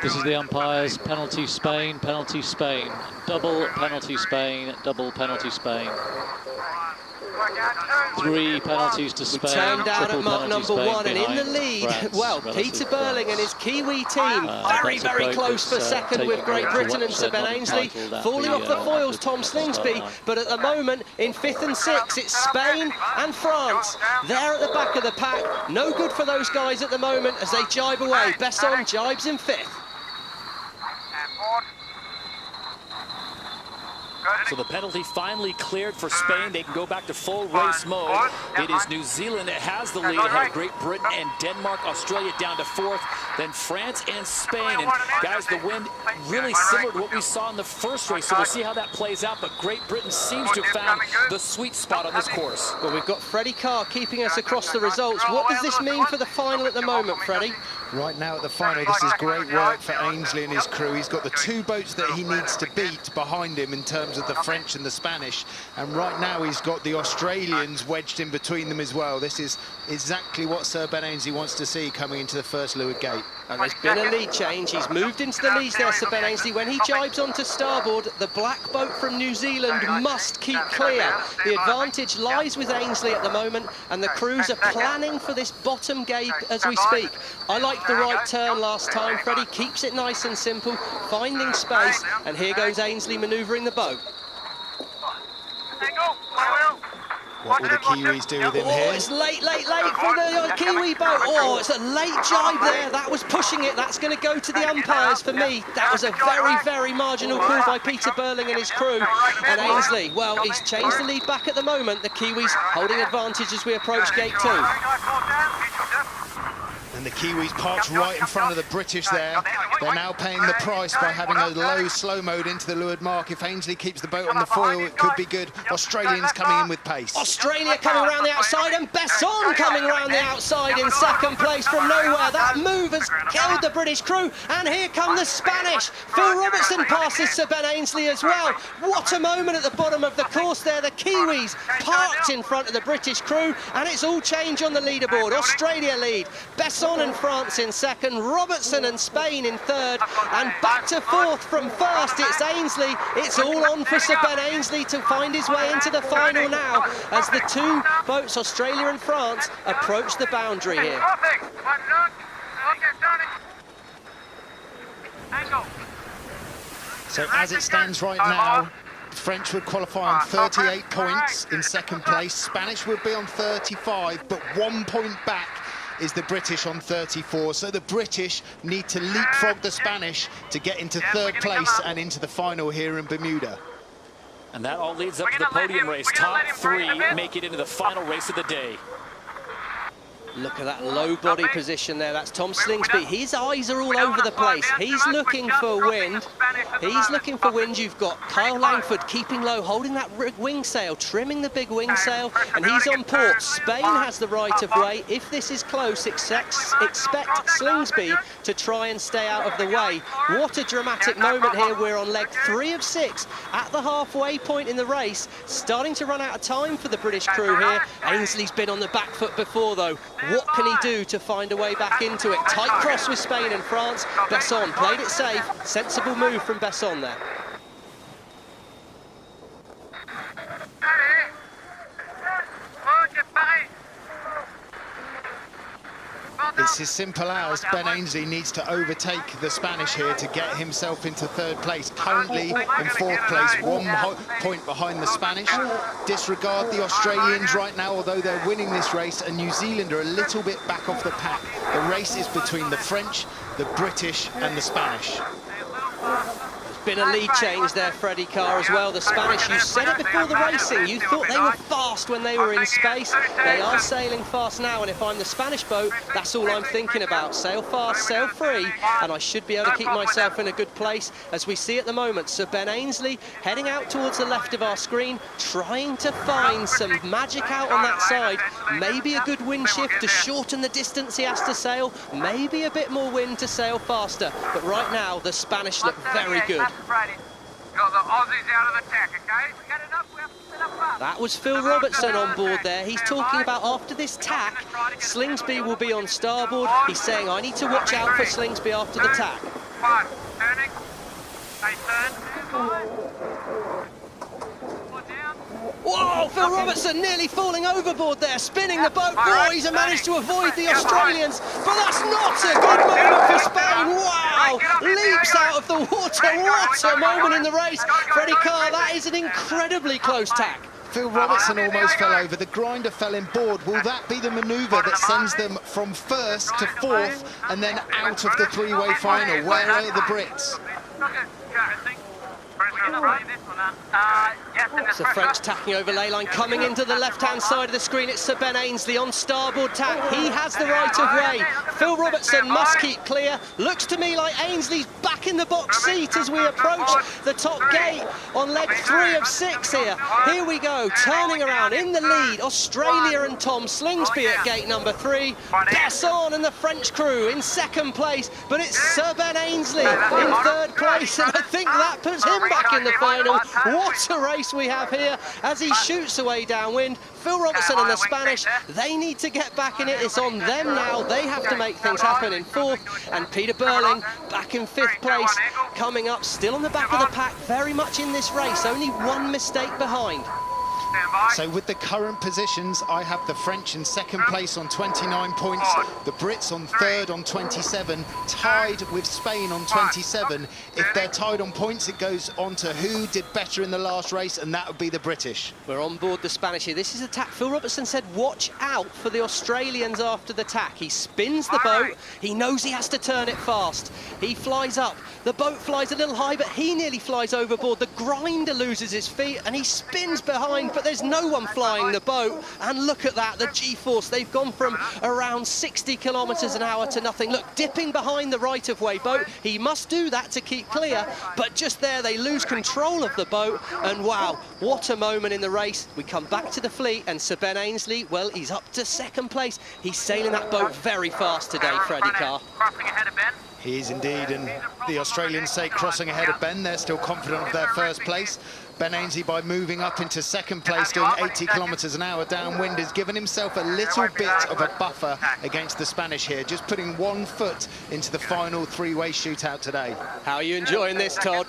Speaker 10: this is the umpires. Penalty Spain, double penalty Spain, double penalty Spain. 3 penalties to Spain.
Speaker 2: Turned out at mark number 1, and in the lead, well, Peter Burling and his Kiwi team very close for second with Great Britain and Sir Ben Ainsley. Falling off the foils, Tom Slingsby, but at the moment, in 5th and 6th, it's Spain and France. They're at the back of the pack. No good for those guys at the moment as they jibe away. Besson jibes in 5th.
Speaker 1: So the penalty finally cleared for Spain. They can go back to full race mode. It is New Zealand that has the lead ahead of Great Britain and Denmark. Australia down to 4th, then France and Spain. And guys, the wind really similar to what we saw in the first race, so we'll see how that plays out. But Great Britain seems to have found the sweet spot on this course.
Speaker 2: Well, we've got Freddie Carr keeping us across the results. What does this mean for the final at the moment, Freddie?
Speaker 8: Right now at the final, this is great work for Ainsley and his crew. He's got the 2 boats that he needs to beat behind him in terms of the French and the Spanish. And right now he's got the Australians wedged in between them as well. This is exactly what Sir Ben Ainsley wants to see coming into the first leeward gate.
Speaker 2: And there's been a lead change. He's moved into the leads there, Sir Ben Ainsley. When he jibes onto starboard, the black boat from New Zealand must keep clear. The advantage lies with Ainsley at the moment, and the crews are planning for this bottom gate as we speak. I like the right turn last time. Freddie keeps it nice and simple, finding space, and here goes Ainsley manoeuvring the boat.
Speaker 8: What will the Kiwis do with him here?
Speaker 2: It's late for the Kiwi boat. Oh, it's a late jibe there. That was pushing it. That's going to go to the umpires for me. That was a very, very marginal call by Peter Burling and his crew. And Ainsley, well, he's changed the lead back at the moment. The Kiwis holding advantage as we approach gate 2.
Speaker 8: And the Kiwis parked right in front of the British there. They're now paying the price by having a low slow mode into the leeward mark. If Ainsley keeps the boat on the foil, it could be good. Australians coming in with pace.
Speaker 2: Australia coming around the outside, and Besson coming around the outside in second place from nowhere. That move has killed the British crew, and here come the Spanish. Phil Robertson passes Sir Ben Ainsley as well. What a moment at the bottom of the course there. The Kiwis parked in front of the British crew, and it's all change on the leaderboard. Australia lead, Besson and France in second, Robertson and Spain in third, and back to 4th from first. It's Ainsley. It's all on for Sir Ben Ainsley to find his way into the final now as the 2 boats, Australia and France, approach the boundary here.
Speaker 8: So as it stands right now, French would qualify on 38 points in second place. Spanish would be on 35, but 1 point back is the British on 34. So the British need to leapfrog the Spanish to get into 3rd place and into the final here in Bermuda.
Speaker 1: And that all leads up to the podium race. Top 3 make it into the final race of the day.
Speaker 2: Look at that low body position there. That's Tom Slingsby. His eyes are all over the place. He's looking for wind. He's looking for wind. You've got Kyle Langford keeping low, holding that wing sail, trimming the big wing sail, and he's on port. Spain has the right of way. If this is close, expect Slingsby to try and stay out of the way. What a dramatic moment here. We're on leg 3 of 6 at the halfway point in the race. Starting to run out of time for the British crew here. Ainsley's been on the back foot before, though. What can he do to find a way back into it? Tight cross with Spain and France. Besson played it safe. Sensible move from Besson there.
Speaker 8: It's as simple as Ben Ainsley needs to overtake the Spanish here to get himself into 3rd place. Currently in 4th place, 1 point behind the Spanish. Disregard the Australians right now, although they're winning this race, and New Zealand are a little bit back off the pack. The race is between the French, the British and the Spanish.
Speaker 2: Been a lead change there, Freddie Carr, as well. The Spanish, you said it before the racing, you thought they were fast when they were in space. They are sailing fast now, and if I'm the Spanish boat, that's all I'm thinking about. Sail fast, sail free, and I should be able to keep myself in a good place. As we see at the moment, Sir Ben Ainsley heading out towards the left of our screen, trying to find some magic out on that side. Maybe a good wind shift to shorten the distance he has to sail, maybe a bit more wind to sail faster. But right now, the Spanish look very good. That was Phil Robertson on board there. He's talking about after this tack, Slingsby will be on starboard. He's saying, I need to watch out for Slingsby after the tack. Whoa, Phil Robertson nearly falling overboard there, spinning the boat. Boy, he's managed to avoid the Australians, but that's not a good moment for Spain. Wow, leaps out of the water. What a moment in the race. Freddie Carr, that is an incredibly close tack.
Speaker 8: Phil Robertson almost fell over. The grinder fell in board. Will that be the manoeuvre that sends them from 1st to 4th and then out of the 3-way final? Where are the Brits?
Speaker 2: It's the French tacking over ley line, coming into the left-hand side of the screen. It's Sir Ben Ainsley on starboard tack. He has the right of way. Phil Robertson must keep clear. Looks to me like Ainsley's back in the box seat as we approach the top gate on leg 3 of 6 here. Here we go, turning around in the lead. Australia and Tom Slingsby at gate number 3. Besson and the French crew in second place, but it's Sir Ben Ainsley in third place, and I think that puts him back in the final. What a race we have here as he shoots away downwind. Phil Robertson and the Spanish, they need to get back in it. It's on them now. They have to make things happen in 4th. And Peter Burling back in 5th place, coming up, still on the back of the pack, very much in this race, only one mistake behind.
Speaker 8: So with the current positions, I have the French in second place on 29 points, the Brits on third on 27, tied with Spain on 27. If they're tied on points, it goes on to who did better in the last race, and that would be the British.
Speaker 2: We're on board the Spanish here. This is a tack. Phil Robertson said, watch out for the Australians after the tack. He spins the boat. He knows he has to turn it fast. He flies up. The boat flies a little high, but he nearly flies overboard. The grinder loses his feet, and he spins behind, but there's no one flying the boat. And look at that, the G-force. They've gone from around 60 kilometres an hour to nothing. Look, dipping behind the right-of-way boat. He must do that to keep clear, but just there they lose control of the boat. And wow, what a moment in the race. We come back to the fleet, and Sir Ben Ainsley, well, he's up to second place. He's sailing that boat very fast today, Freddie Carr.
Speaker 8: He is indeed, and the Australians say crossing ahead of Ben. They're still confident of their first place. Ben Ainsley, by moving up into second place, doing 80 kilometres an hour downwind, has given himself a little bit of a buffer against the Spanish here, just putting 1 foot into the final three-way shootout today.
Speaker 2: How are you enjoying this, Todd?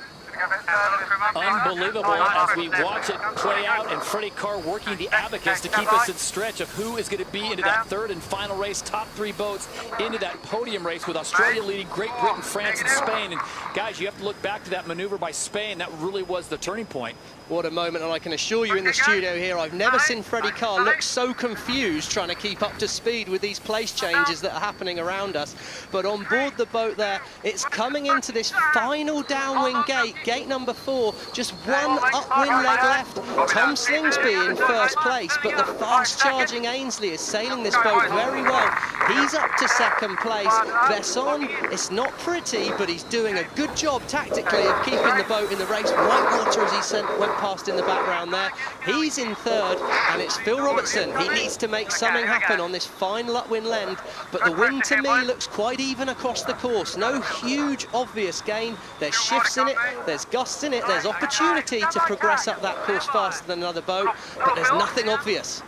Speaker 1: Unbelievable as we watch it play out, and Freddie Carr working the abacus to keep us in stretch of who is going to be into that third and final race. Top 3 boats into that podium race, with Australia leading Great Britain, France, and Spain. And guys, you have to look back to that maneuver by Spain. That really was the turning point.
Speaker 2: What a moment, and I can assure you in the studio here, I've never seen Freddie Carr look so confused trying to keep up to speed with these place changes that are happening around us. But on board the boat there, it's coming into this final downwind gate, gate number 4, just one upwind leg left. Tom Slingsby in first place, but the fast-charging Ainsley is sailing this boat very well. He's up to second place. Besson, it's not pretty, but he's doing a good job tactically of keeping the boat in the race. Whitewater, as he went past in the background there. He's in third, and it's Phil Robertson. He needs to make something happen on this final upwind lend, but the wind to me looks quite even across the course. No huge obvious gain. There's shifts in it, there's gusts in it, there's opportunity to progress up that course faster than another boat, but there's nothing obvious.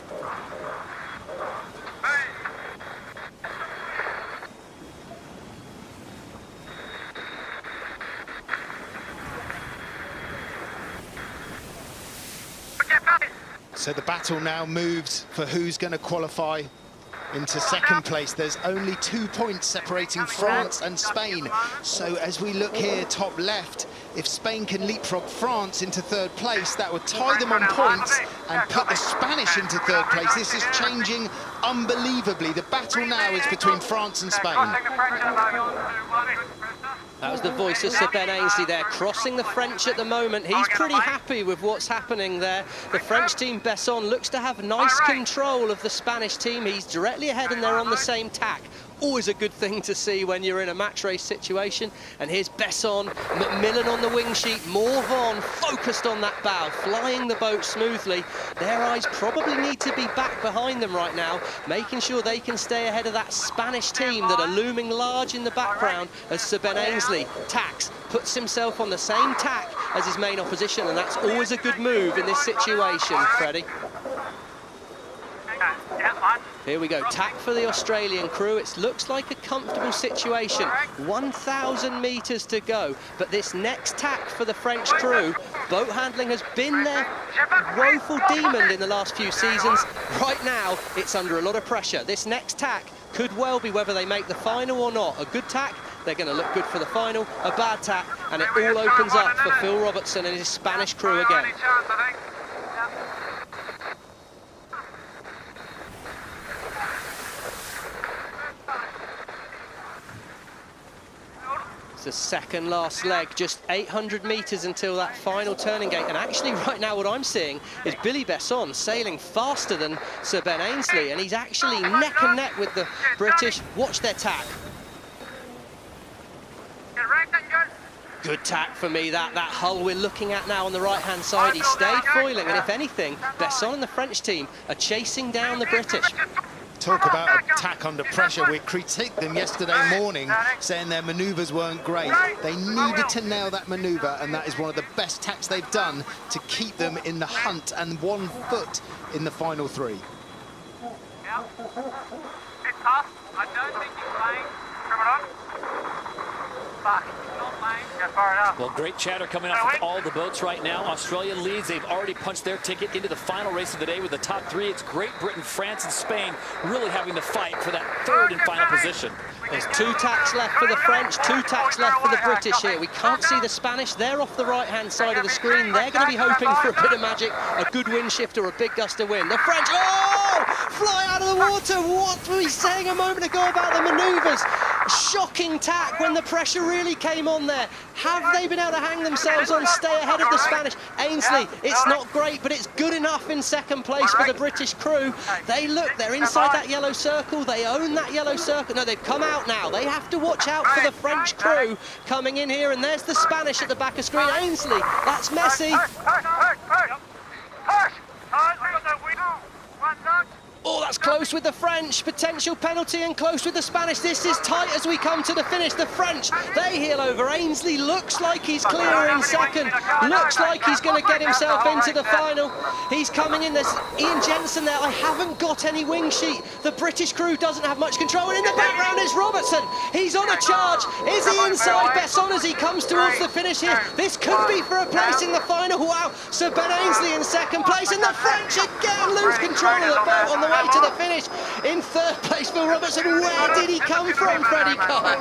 Speaker 8: So the battle now moves for who's going to qualify into second place. There's only 2 points separating France and Spain. So as we look here, top left, if Spain can leapfrog France into third place, that would tie them on points and put the Spanish into third place. This is changing unbelievably. The battle now is between France and Spain.
Speaker 2: That was the voice of Sir Ben Ainsley there, crossing the French at the moment. He's pretty happy with what's happening there. The French team, Besson, looks to have nice control of the Spanish team. He's directly ahead and they're on the same tack. Always a good thing to see when you're in a match race situation. And here's Besson, Macmillan on the wing sheet, Morvan focused on that bow, flying the boat smoothly. Their eyes probably need to be back behind them right now, making sure they can stay ahead of that Spanish team that are looming large in the background as Sir Ben Ainsley tacks, puts himself on the same tack as his main opposition, and that's always a good move in this situation, Freddie. Here we go, tack for the Australian crew. It looks like a comfortable situation. 1,000 metres to go, but this next tack for the French crew, boat handling has been their woeful demon in the last few seasons. Right now, it's under a lot of pressure. This next tack could well be whether they make the final or not. A good tack, they're going to look good for the final. A bad tack, and it all opens up for Phil Robertson and his Spanish crew again. the second last leg, just 800 metres until that final turning gate. And actually right now what I'm seeing is Billy Besson sailing faster than Sir Ben Ainsley, and he's actually neck and neck with the British. Watch their tack. Good tack for me, that hull we're looking at now on the right-hand side. He stayed foiling, and if anything, Besson and the French team are chasing down the British.
Speaker 8: Talk about attack under pressure. We critiqued them yesterday morning, saying their manoeuvres weren't great. They needed to nail that manoeuvre, and that is one of the best tacks they've done to keep them in the hunt and 1 foot in the final 3.
Speaker 3: Yeah. It's tough. I don't think he's playing. Come on. Fuck.
Speaker 1: Well, great chatter coming off of all the boats right now. Australia leads. They've already punched their ticket into the final race of the day with the top 3. It's Great Britain, France, and Spain really having to fight for that 3rd and final position.
Speaker 2: There's 2 tacks left for the French, 2 tacks left for the British here. We can't see the Spanish. They're off the right-hand side of the screen. They're going to be hoping for a bit of magic, a good wind shift or a big gust of wind. The French, oh! Fly out of the water. What were we saying a moment ago about the manoeuvres? Shocking tack when the pressure really came on there. Have they been able to hang themselves on, stay ahead of the Spanish? Ainsley, it's not great, but it's good enough in second place for the British crew. They're inside that yellow circle. They own that yellow circle. No, they've come out now. They have to watch out for the French crew coming in here, and there's the Spanish at the back of screen. Ainsley, that's messy. Oh, that's close with the French. Potential penalty and close with the Spanish. This is tight as we come to the finish. The French, they heel over. Ainsley looks like he's clear in second. Looks like he's going to get himself into the final. He's coming in. There's Ian Jensen there. I haven't got any wing sheet. The British crew doesn't have much control. And in the background is Robertson. He's on a charge. Is he inside Besson as he comes towards the finish here? This could be for a place in the final. Wow. Sir Ben Ainsley in second place. And the French again lose control of the boat on the way to the finish. In 3rd place, Phil Robertson. Where did he come from, Freddie Carr?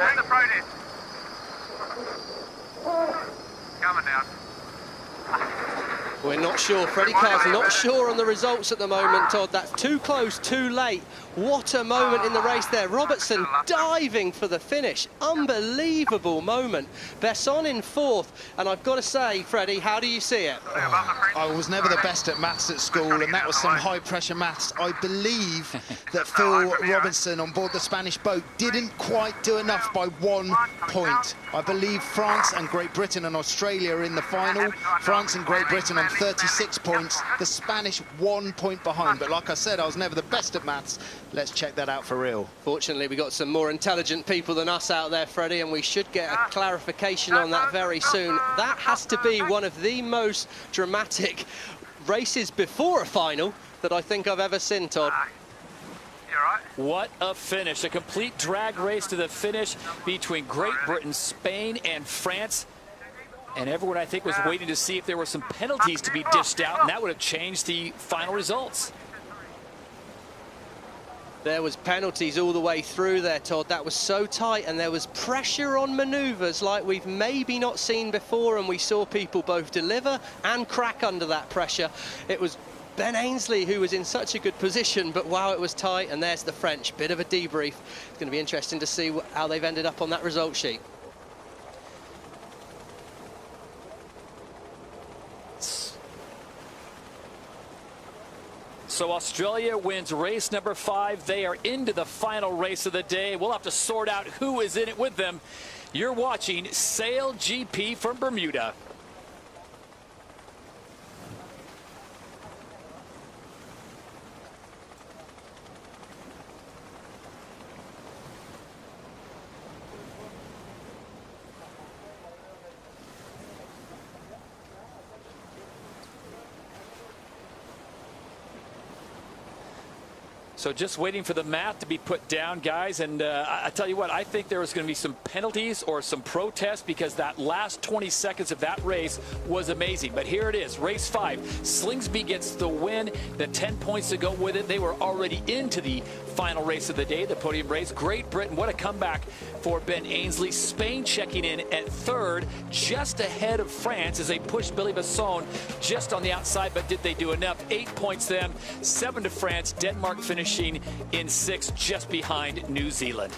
Speaker 3: Coming down.
Speaker 2: We're not sure. Freddie Carr's not sure on the results at the moment, Todd. That's too close, too late. What a moment in the race there. Robertson diving for the finish. Unbelievable moment. Besson in 4th. And I've got to say, Freddie, how do you see it?
Speaker 8: I was never the best at maths at school, and that was some high-pressure maths. I believe that Phil Robinson on board the Spanish boat didn't quite do enough by 1 point. I believe France and Great Britain and Australia are in the final. France and Great Britain on 36 points. The Spanish 1 point behind. But like I said, I was never the best at maths. Let's check that out for real.
Speaker 2: Fortunately, we got some more intelligent people than us out there, Freddie, and we should get a clarification on that very soon. That has to be one of the most dramatic races before a final that I think I've ever seen, Todd.
Speaker 1: What a finish. A complete drag race to the finish between Great Britain, Spain, and France. And everyone, I think, was waiting to see if there were some penalties to be dished out, and that would have changed the final results.
Speaker 2: There was penalties all the way through there, Todd. That was so tight, and there was pressure on manoeuvres like we've maybe not seen before, and we saw people both deliver and crack under that pressure. It was Ben Ainsley who was in such a good position, but wow, it was tight, and there's the French. Bit of a debrief. It's going to be interesting to see how they've ended up on that result sheet.
Speaker 1: So Australia wins race number 5. They are into the final race of the day. We'll have to sort out who is in it with them. You're watching SailGP from Bermuda. So just waiting for the math to be put down, guys. And I tell you what, I think there was going to be some penalties or some protests because that last 20 seconds of that race was amazing. But here it is, race 5. Slingsby gets the win, the 10 points to go with it. They were already into the final race of the day, the podium race. Great Britain, what a comeback for Ben Ainsley. Spain checking in at 3rd, just ahead of France as they pushed Billy Besson just on the outside, but did they do enough? 8 points them, 7 to France. Denmark finishing in 6th, just behind New Zealand.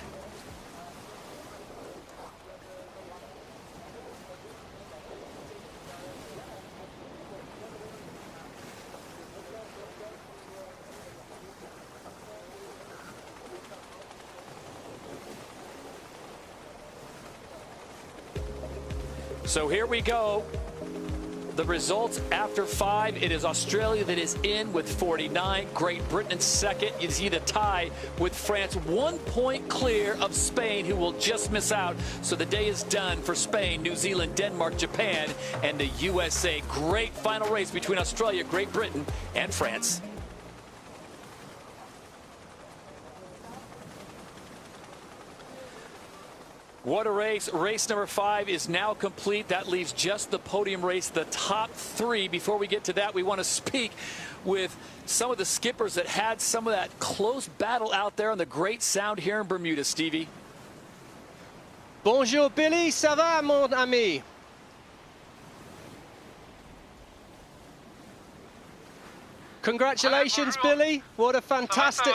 Speaker 1: So here we go. The results after 5, it is Australia that is in with 49, Great Britain in second. You see the tie with France, 1 point clear of Spain, who will just miss out. So the day is done for Spain, New Zealand, Denmark, Japan, and the USA. Great final race between Australia, Great Britain, and France. What a race. Race number 5 is now complete. That leaves just the podium race, the top 3. Before we get to that, we want to speak with some of the skippers that had some of that close battle out there on the Great Sound here in Bermuda, Stevie.
Speaker 2: Bonjour Billy, ça va mon ami? Congratulations, Billy. What a fantastic,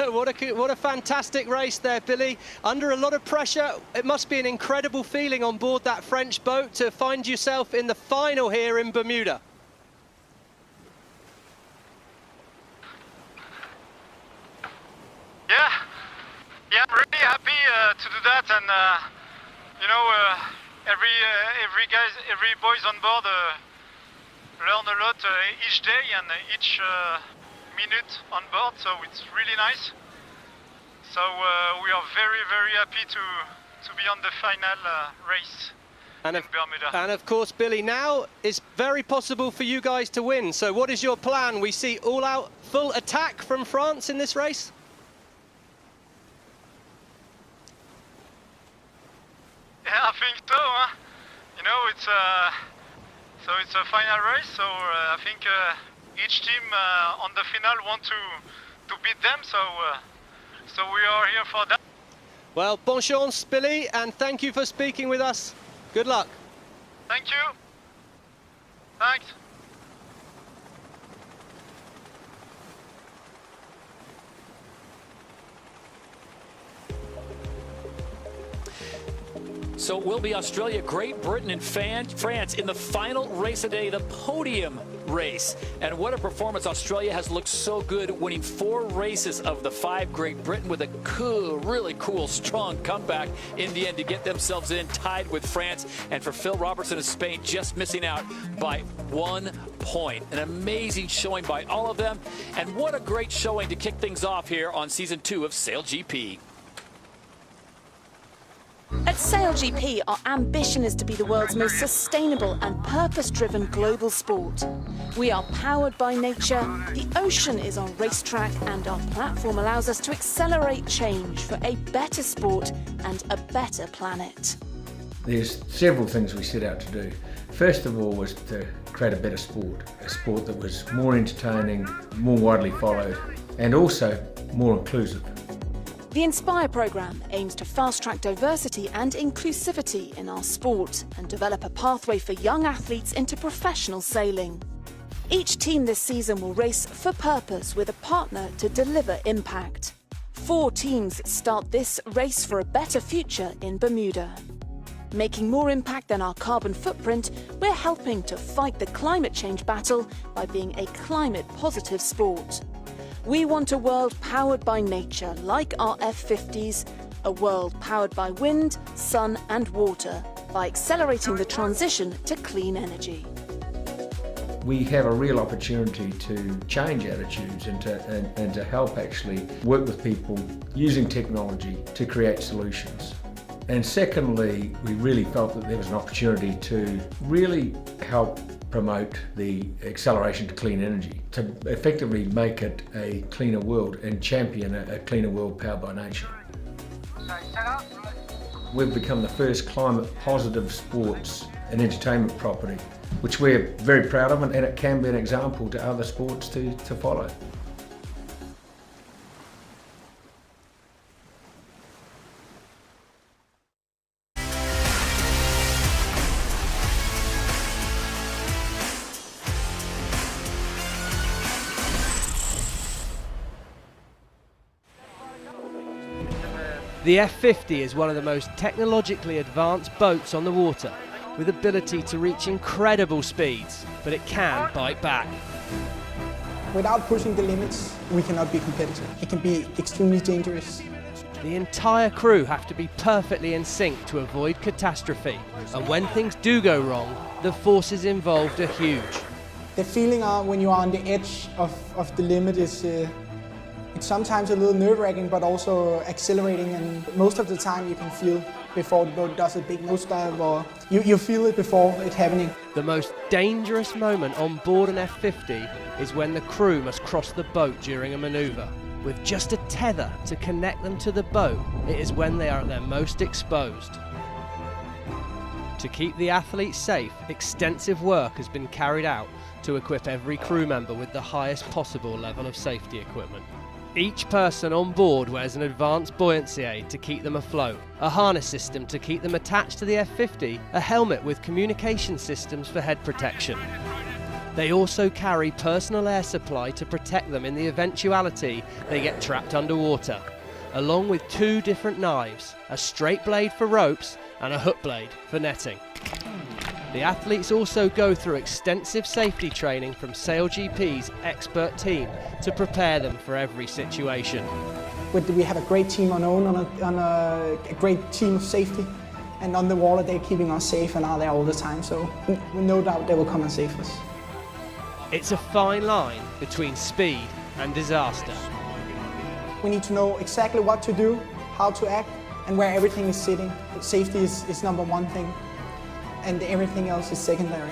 Speaker 2: what a fantastic race there, Billy. Under a lot of pressure, it must be an incredible feeling on board that French boat to find yourself in the final here in Bermuda.
Speaker 3: Yeah, I'm really happy to do that, and you know, every boys on board learn a lot each day and each minute on board, so it's really nice. So we are very, very happy to be on the final race in Bermuda.
Speaker 2: And of course, Billy, now it's very possible for you guys to win. So what is your plan? We see all-out full attack from France in this race?
Speaker 3: Yeah, I think so. Huh? You know, it's a final race, so I think each team on the final want to beat them, so we are here for that.
Speaker 2: Well, bon chance, Billy, and thank you for speaking with us. Good luck.
Speaker 3: Thank you. Thanks.
Speaker 1: So it will be Australia, Great Britain, and France in the final race of the day, the podium race. And what a performance. Australia has looked so good, winning 4 races of the 5. Great Britain with a cool, really cool, strong comeback in the end to get themselves in, tied with France. And for Phil Robertson of Spain, just missing out by 1 point. An amazing showing by all of them. And what a great showing to kick things off here on Season 2 of SailGP.
Speaker 4: At SailGP, our ambition is to be the world's most sustainable and purpose-driven global sport. We are powered by nature, the ocean is our racetrack, and our platform allows us to accelerate change for a better sport and a better planet.
Speaker 15: There's several things we set out to do. First of all was to create a better sport, a sport that was more entertaining, more widely followed, and also more inclusive.
Speaker 4: The Inspire programme aims to fast-track diversity and inclusivity in our sport and develop a pathway for young athletes into professional sailing. Each team this season will race for purpose with a partner to deliver impact. 4 teams start this race for a better future in Bermuda. Making more impact than our carbon footprint, we're helping to fight the climate change battle by being a climate-positive sport. We want a world powered by nature, like our F-50s, a world powered by wind, sun and water, by accelerating the transition to clean energy.
Speaker 15: We have a real opportunity to change attitudes and to help actually work with people using technology to create solutions. And secondly, we really felt that there was an opportunity to really help promote the acceleration to clean energy, to effectively make it a cleaner world and champion a cleaner world powered by nature. We've become the first climate positive sports and entertainment property, which we're very proud of, and it can be an example to other sports to follow.
Speaker 2: The F-50 is one of the most technologically advanced boats on the water, with ability to reach incredible speeds, but it can bite back.
Speaker 16: Without pushing the limits, we cannot be competitive. It can be extremely dangerous.
Speaker 2: The entire crew have to be perfectly in sync to avoid catastrophe. And when things do go wrong, the forces involved are huge.
Speaker 16: The feeling when you are on the edge of the limit is it's sometimes a little nerve-wracking, but also exhilarating, and most of the time you can feel before the boat does a big nosedive, or you feel it before it's happening.
Speaker 2: The most dangerous moment on board an F-50 is when the crew must cross the boat during a manoeuvre. With just a tether to connect them to the boat, it is when they are at their most exposed. To keep the athletes safe, extensive work has been carried out to equip every crew member with the highest possible level of safety equipment. Each person on board wears an advanced buoyancy aid to keep them afloat, a harness system to keep them attached to the F-50, a helmet with communication systems for head protection. They also carry personal air supply to protect them in the eventuality they get trapped underwater, along with 2 different knives, a straight blade for ropes and a hook blade for netting. The athletes also go through extensive safety training from SailGP's expert team to prepare them for every situation.
Speaker 16: We have a great team on a great team of safety, and on the water they're keeping us safe and are there all the time, so no doubt they will come and save us.
Speaker 2: It's a fine line between speed and disaster.
Speaker 16: We need to know exactly what to do, how to act, and where everything is sitting. Safety is number 1 thing, and everything else is secondary.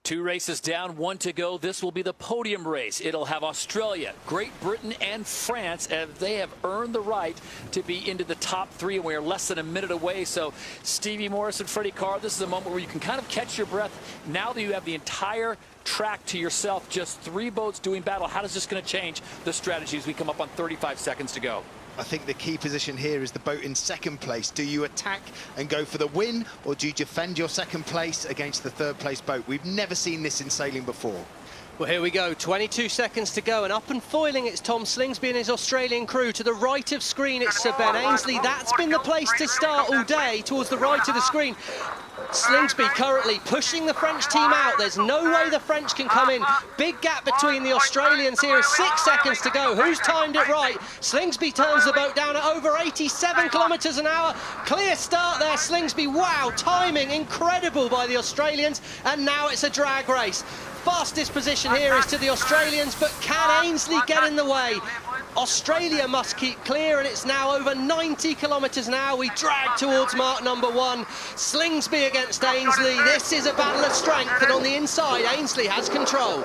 Speaker 1: Two races down, 1 to go. This will be the podium race. It'll have Australia, Great Britain, and France, as they have earned the right to be into the top 3, and we're less than a minute away. So Stevie Morris and Freddie Carr, this is a moment where you can kind of catch your breath. Now that you have the entire track to yourself, just 3 boats doing battle, how is this going to change the strategy as we come up on 35 seconds to go?
Speaker 8: I think the key position here is the boat in second place. Do you attack and go for the win, or do you defend your second place against the third place boat? We've never seen this in sailing before.
Speaker 2: Well, here we go, 22 seconds to go, and up and foiling it's Tom Slingsby and his Australian crew. To the right of screen it's Sir Ben Ainsley. That's been the place to start all day, towards the right of the screen. Slingsby currently pushing the French team out. There's no way the French can come in. Big gap between the Australians here. 6 seconds to go. Who's timed it right? Slingsby turns the boat down at over 87 kilometres an hour. Clear start there, Slingsby. Wow, timing incredible by the Australians. And now it's a drag race. Fastest position here is to the Australians, but can Ainsley get in the way? Australia must keep clear, and it's now over 90 kilometres an hour. We drag towards mark number 1. Slingsby against Ainsley. This is a battle of strength, and on the inside, Ainsley has control.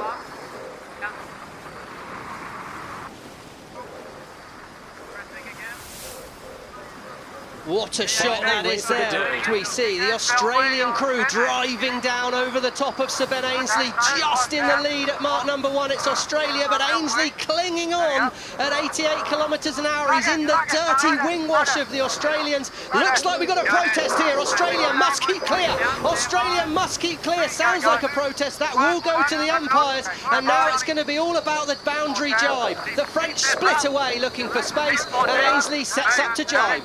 Speaker 2: What a shot that is there. We see the Australian crew driving down over the top of Sir Ben Ainsley, just in the lead at mark number 1. It's Australia, but Ainsley clinging on at 88 kilometres an hour. He's in the dirty wing wash of the Australians. Looks like we've got a protest here. Australia must keep clear. Australia must keep clear. Sounds like a protest. That will go to the umpires, and now it's going to be all about the boundary jibe. The French split away looking for space, and Ainsley sets up to jibe.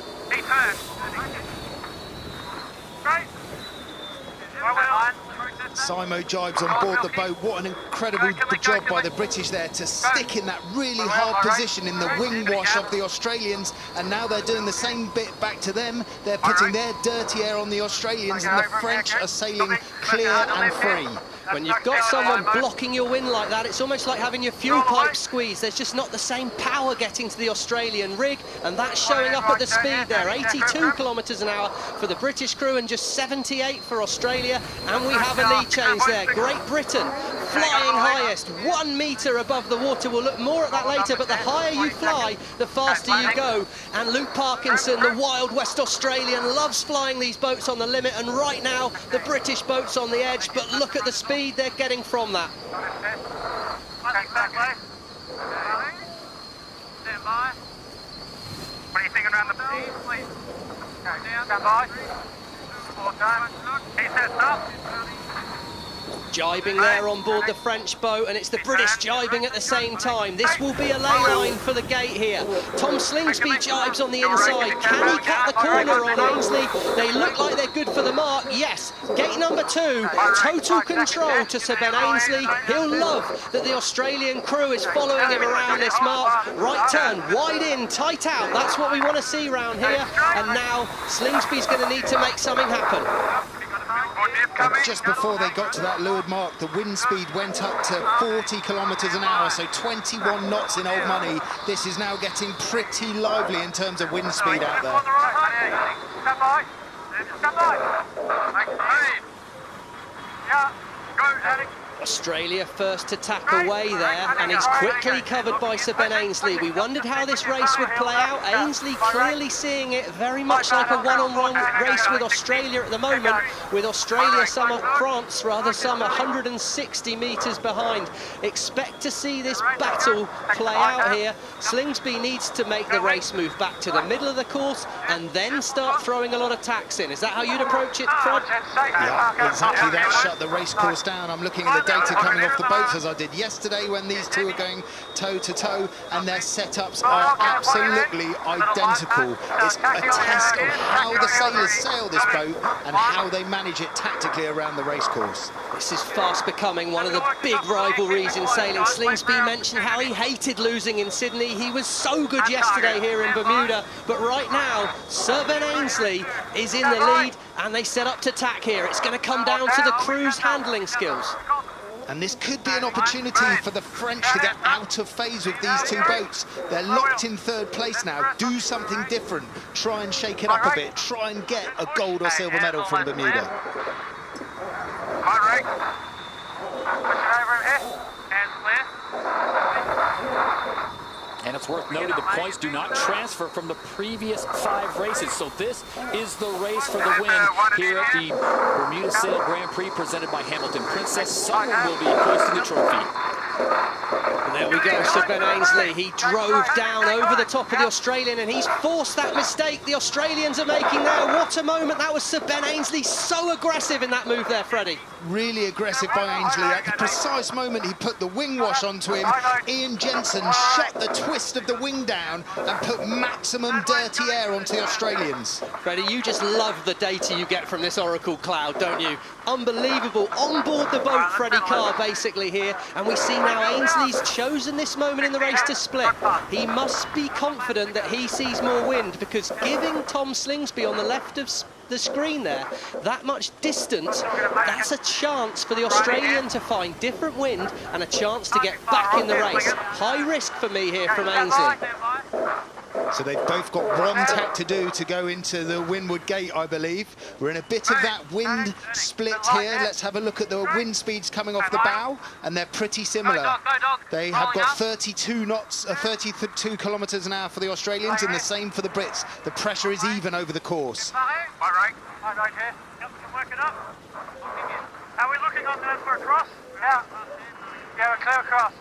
Speaker 8: Simo jibes on board the boat. What an incredible job by the British there to stick in that really hard position in the wing wash of the Australians, and now they're doing the same bit back to them. They're putting their dirty air on the Australians, and the French are sailing clear and free.
Speaker 2: When you've got someone blocking your wind like that, it's almost like having your fuel pipe squeezed. There's just not the same power getting to the Australian rig, and that's showing up at the speed there. 82 kilometres an hour for the British crew and just 78 for Australia, and we have a lead change there. Great Britain flying highest, 1 metre above the water. We'll look more at that later, but the higher you fly, the faster you go. And Luke Parkinson, the Wild West Australian, loves flying these boats on the limit, and right now the British boat's on the edge, but look at the speed they're getting from that.
Speaker 3: Anything around the speed, please. Stand by. 4 times. He sets up.
Speaker 2: Jibing there on board the French boat, and it's the British jibing at the same time. This will be a ley line for the gate here. Tom Slingsby jibes on the inside. Can he cut the corner on Ainsley? They look like they're good for the mark. Yes, gate number 2, total control to Sir Ben Ainsley. He'll love that the Australian crew is following him around this mark. Right turn, wide in, tight out. That's what we want to see round here. And now Slingsby's going to need to make something happen.
Speaker 8: And just before they got to that leeward mark, the wind speed went up to 40 kilometres an hour, so 21 knots in old money. This is now getting pretty lively in terms of wind speed out there.
Speaker 2: Australia first to tack away there, and he's quickly covered by Sir Ben Ainsley. We wondered how this race would play out. Ainsley clearly seeing it very much like a one-on-one race with Australia at the moment, with Australia France 160 metres behind. Expect to see this battle play out here. Slingsby needs to make the race move back to the middle of the course and then start throwing a lot of tacks in. Is that how you'd approach it, Fred?
Speaker 8: Yeah, exactly that. Shut the race course down. I'm looking at the data coming off the boats as I did yesterday when these two are going toe-to-toe, and their setups are absolutely identical. It's a test of how the sailors sail this boat and how they manage it tactically around the race course.
Speaker 2: This is fast becoming one of the big rivalries in sailing. Slingsby mentioned how he hated losing in Sydney. He was so good yesterday here in Bermuda, but right now Sir Ben Ainsley is in the lead, and they set up to tack here. It's going to come down to the crew's handling skills.
Speaker 8: And this could be an opportunity for the French to get out of phase with these two boats. They're locked in third place now. Do something different. Try and shake it up a bit. Try and get a gold or silver medal from Bermuda.
Speaker 1: And it's worth noting the points do not transfer from the previous 5 races. So this is the race for the win here at the Bermuda Sail Grand Prix presented by Hamilton Princess. Someone will be hoisting the trophy.
Speaker 2: And there we go, Sir Ben Ainsley. He drove down over the top of the Australian, and he's forced that mistake the Australians are making now. What a moment. That was Sir Ben Ainsley, so aggressive in that move there, Freddie.
Speaker 8: Really aggressive by Ainsley. At the precise moment he put the wing wash onto him, Ian Jensen shut the twist of the wing down and put maximum dirty air onto the Australians.
Speaker 2: Freddie, you just love the data you get from this Oracle cloud, don't you? Unbelievable. On board the boat, Freddie Carr basically here, and we see now Ainsley's chosen this moment in the race to split. He must be confident that he sees more wind, because giving Tom Slingsby on the left of the screen there that much distance, that's a chance for the Australian to find different wind and a chance to get back in the race. High risk for me here from Ainsley.
Speaker 8: So they've both got one tack to do to go into the windward gate, I believe. We're in a bit of that wind split here. Let's have a look at the wind speeds coming off the bow, and they're pretty similar. They have got 32 knots, 32 kilometres an hour for the Australians, and the same for the Brits. The pressure is even over the course.
Speaker 3: Right here. Yep, we can work it up. Are we looking on there for a cross? Yeah. Yeah, we're clear across.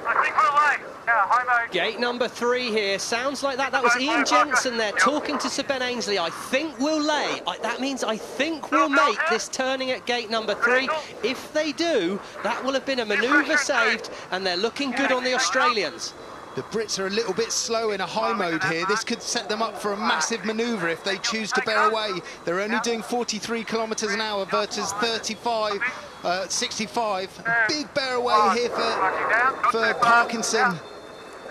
Speaker 3: I think we're away. Yeah, high mode.
Speaker 2: Gate number 3 here. Sounds like that. That was Ian Jensen there talking to Sir Ben Ainsley. I think we'll lay. That means I think we'll make this turning at gate number 3. If they do, that will have been a manoeuvre saved, and they're looking good on the Australians.
Speaker 8: The Brits are a little bit slow in a high mode here. This could set them up for a massive manoeuvre if they choose to bear away. They're only doing 43 kilometres an hour versus 65. Big bear away here for Parkinson.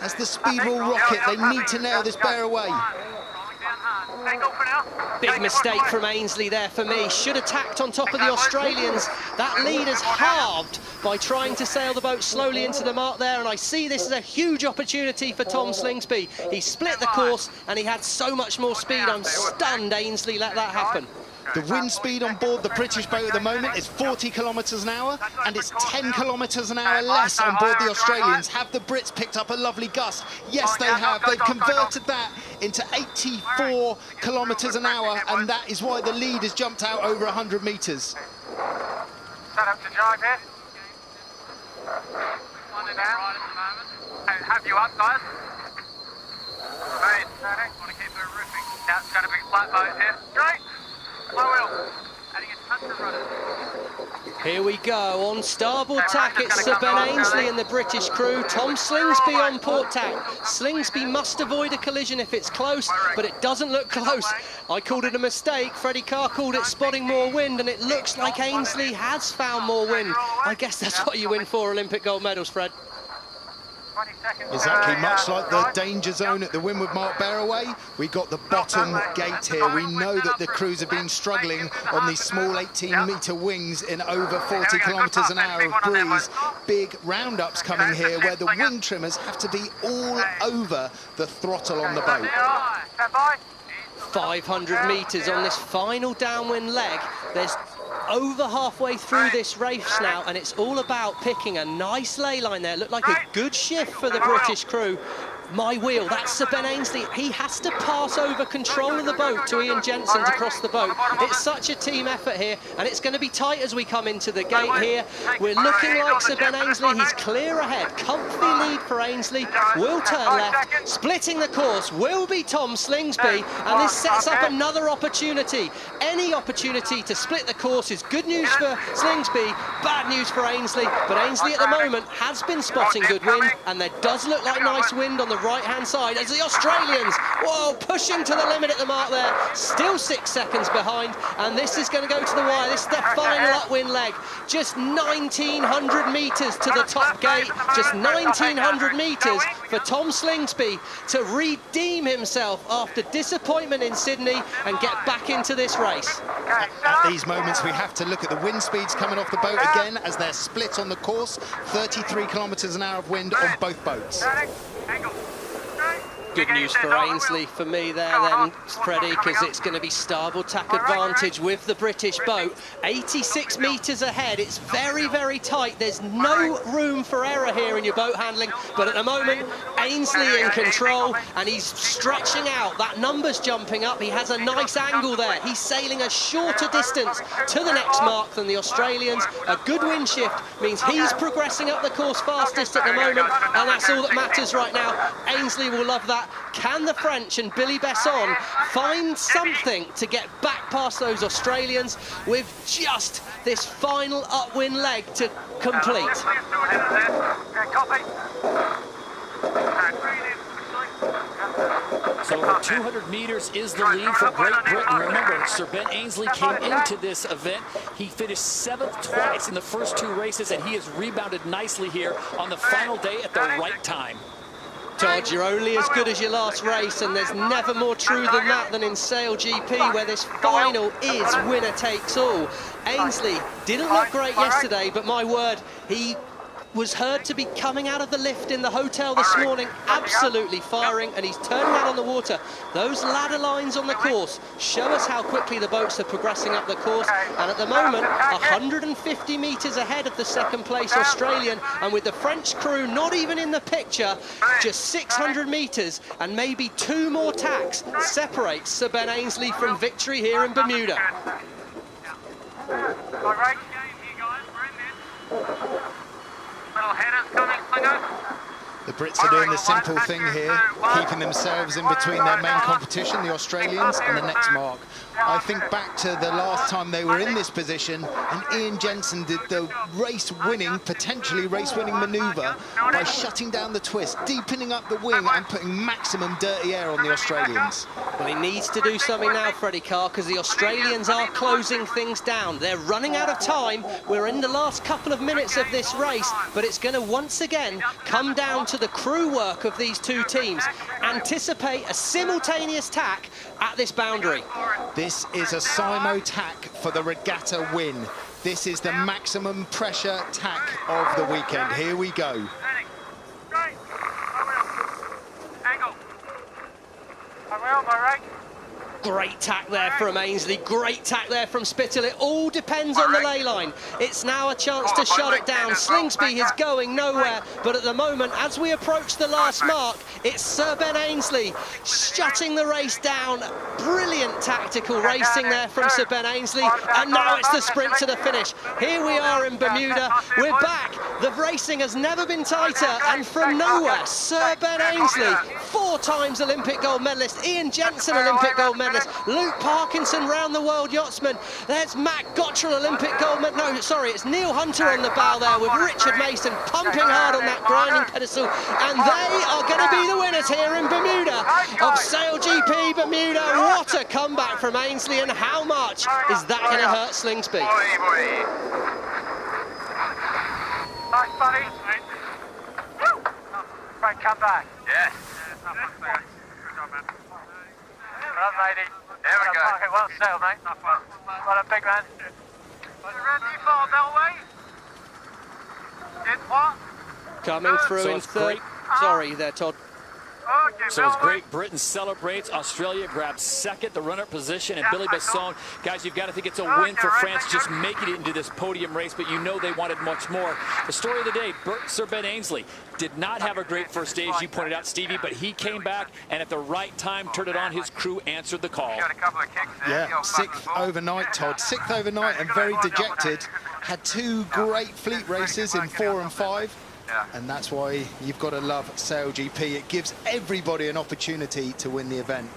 Speaker 8: As the speed will rocket, they need to nail this bear away.
Speaker 2: Big mistake from Ainsley there for me. Should have tacked on top of the Australians. That lead is halved by trying to sail the boat slowly into the mark there, and I see this as a huge opportunity for Tom Slingsby. He split the course and he had so much more speed. I'm stunned Ainsley let that happen.
Speaker 8: The wind speed on board the British boat at the moment is 40 kilometres an hour, and it's 10 kilometres an hour less on board the Australians. Have the Brits picked up a lovely gust? Yes, they have. They've converted that into 84 kilometres an hour, and that is why the lead has jumped out over 100 metres.
Speaker 3: Set up to drive here. One in down. Have you up, guys? Right, want to keep it ripping. Yeah, it's going to be flat boat here. Great. I will.
Speaker 2: Here we go, on starboard tack, it's Sir Ben Ainslie and the British crew. Tom Slingsby on port tack. Slingsby must avoid a collision if it's close, but it doesn't look close. I called it a mistake, Freddie Carr called it spotting more wind, and it looks like Ainslie has found more wind. I guess that's what you win for Olympic gold medals, Fred.
Speaker 8: Exactly, much like the danger zone at the Windward Mark Bearaway, we got the bottom gate here. We know that the crews have been struggling on these small 18-metre wings in over 40 kilometres an hour of breeze. Big roundups coming here where the wing trimmers have to be all over the throttle on the boat.
Speaker 2: 500 metres on this final downwind leg. There's over halfway through this race now, and it's all about picking a nice ley line there. Looked like a good shift for the British crew. My wheel, that's Sir Ben Ainslie. He has to pass over control of the boat to Ian Jensen to cross the boat. It's such a team effort here, and it's going to be tight as we come into the gate here. We're looking like Sir Ben Ainslie. He's clear ahead. Comfy lead for Ainslie. Will turn left. Splitting the course will be Tom Slingsby, and this sets up another opportunity. Any opportunity to split the course is good news for Slingsby, bad news for Ainslie. But Ainslie at the moment has been spotting good wind, and there does look like nice wind on the right-hand side as the Australians, whoa, pushing to the limit at the mark there, still 6 seconds behind, and this is going to go to the wire. This is their final upwind leg, just 1,900 metres to the top gate, just 1,900 metres for Tom Slingsby to redeem himself after disappointment in Sydney and get back into this race.
Speaker 8: At these moments, we have to look at the wind speeds coming off the boat again as they're split on the course, 33 kilometres an hour of wind on both boats.
Speaker 2: Good news for Ainslie for me there then, Freddie, because it's going to be starboard tack advantage with the British boat. 86 metres ahead, it's very, very tight. There's no room for error here in your boat handling, but at the moment, Ainslie in control, and he's stretching out. That number's jumping up. He has a nice angle there. He's sailing a shorter distance to the next mark than the Australians. A good wind shift means he's progressing up the course fastest at the moment, and that's all that matters right now. Ainslie will love that. Can the French and Billy Besson find something to get back past those Australians with just this final upwind leg to complete?
Speaker 1: So over 200 metres is the lead for Great Britain. Remember, Sir Ben Ainslie came into this event. He finished 7th twice in the first 2 races, and he has rebounded nicely here on the final day at the right time.
Speaker 2: Todd, you're only as good as your last race, and there's never more true than that than in SailGP, where this final is winner takes all. Ainslie didn't look great yesterday, but my word, he was heard to be coming out of the lift in the hotel this morning, absolutely firing, and he's turning out on the water. Those ladder lines on the course show us how quickly the boats are progressing up the course, and at the moment, 150 metres ahead of the second place Australian, and with the French crew not even in the picture, just 600 metres and maybe 2 more tacks separates Sir Ben Ainslie from victory here in Bermuda.
Speaker 8: The Brits are doing the simple thing here, keeping themselves in between their main competition, the Australians, and the next mark. I think back to the last time they were in this position, and Ian Jensen did the race-winning, potentially race-winning manoeuvre by shutting down the twist, deepening up the wing and putting maximum dirty air on the Australians.
Speaker 2: Well, he needs to do something now, Freddie Carr, because the Australians are closing things down. They're running out of time. We're in the last couple of minutes of this race, but it's going to once again come down to the crew work of these 2 teams. Anticipate a simultaneous tack at this boundary.
Speaker 8: This is a Simo tack for the regatta win. This is the maximum pressure tack of the weekend. Here we go.
Speaker 2: Great tack there from Ainslie, great tack there from Spittle. It all depends on the ley line. It's now a chance to shut it down. Slingsby is going nowhere, but at the moment, as we approach the last mark, it's Sir Ben Ainslie shutting the race down. Brilliant tactical racing there from Sir Ben Ainslie, and now it's the sprint to the finish. Here we are in Bermuda. We're back. The of racing has never been tighter, and from nowhere, Sir Ben Ainsley, 4 times Olympic gold medalist, Ian Jensen, Olympic gold medalist, Luke Parkinson, round-the-world yachtsman. There's Matt Gottrell, Olympic gold medalist. No, sorry, it's Neil Hunter on the bow there with Richard Mason pumping hard on that grinding pedestal, and they are going to be the winners here in Bermuda of SailGP Bermuda. What a comeback from Ainsley, and how much is that going to hurt Slingsby?
Speaker 3: Nice, buddy. Great comeback. Yeah. Well done, matey. There we go. Well sailed, mate. Well done, big man. Ready for Belway? Did what?
Speaker 2: Coming through in third. Sorry there, Todd.
Speaker 1: So as Great Britain celebrates, Australia grabs second, the runner-up position, and Billy Besson. Guys, you've got to think it's a win for France just making it into this podium race, but you know they wanted much more. The story of the day, Sir Ben Ainsley did not have a great first day, as you pointed out, Stevie, but he came back and at the right time turned it on. His crew answered the call.
Speaker 8: Yeah, 6th overnight, Todd. 6th overnight and very dejected. Had 2 great fleet races in 4 and 5. And that's why you've got to love SailGP. It gives everybody an opportunity to win the event.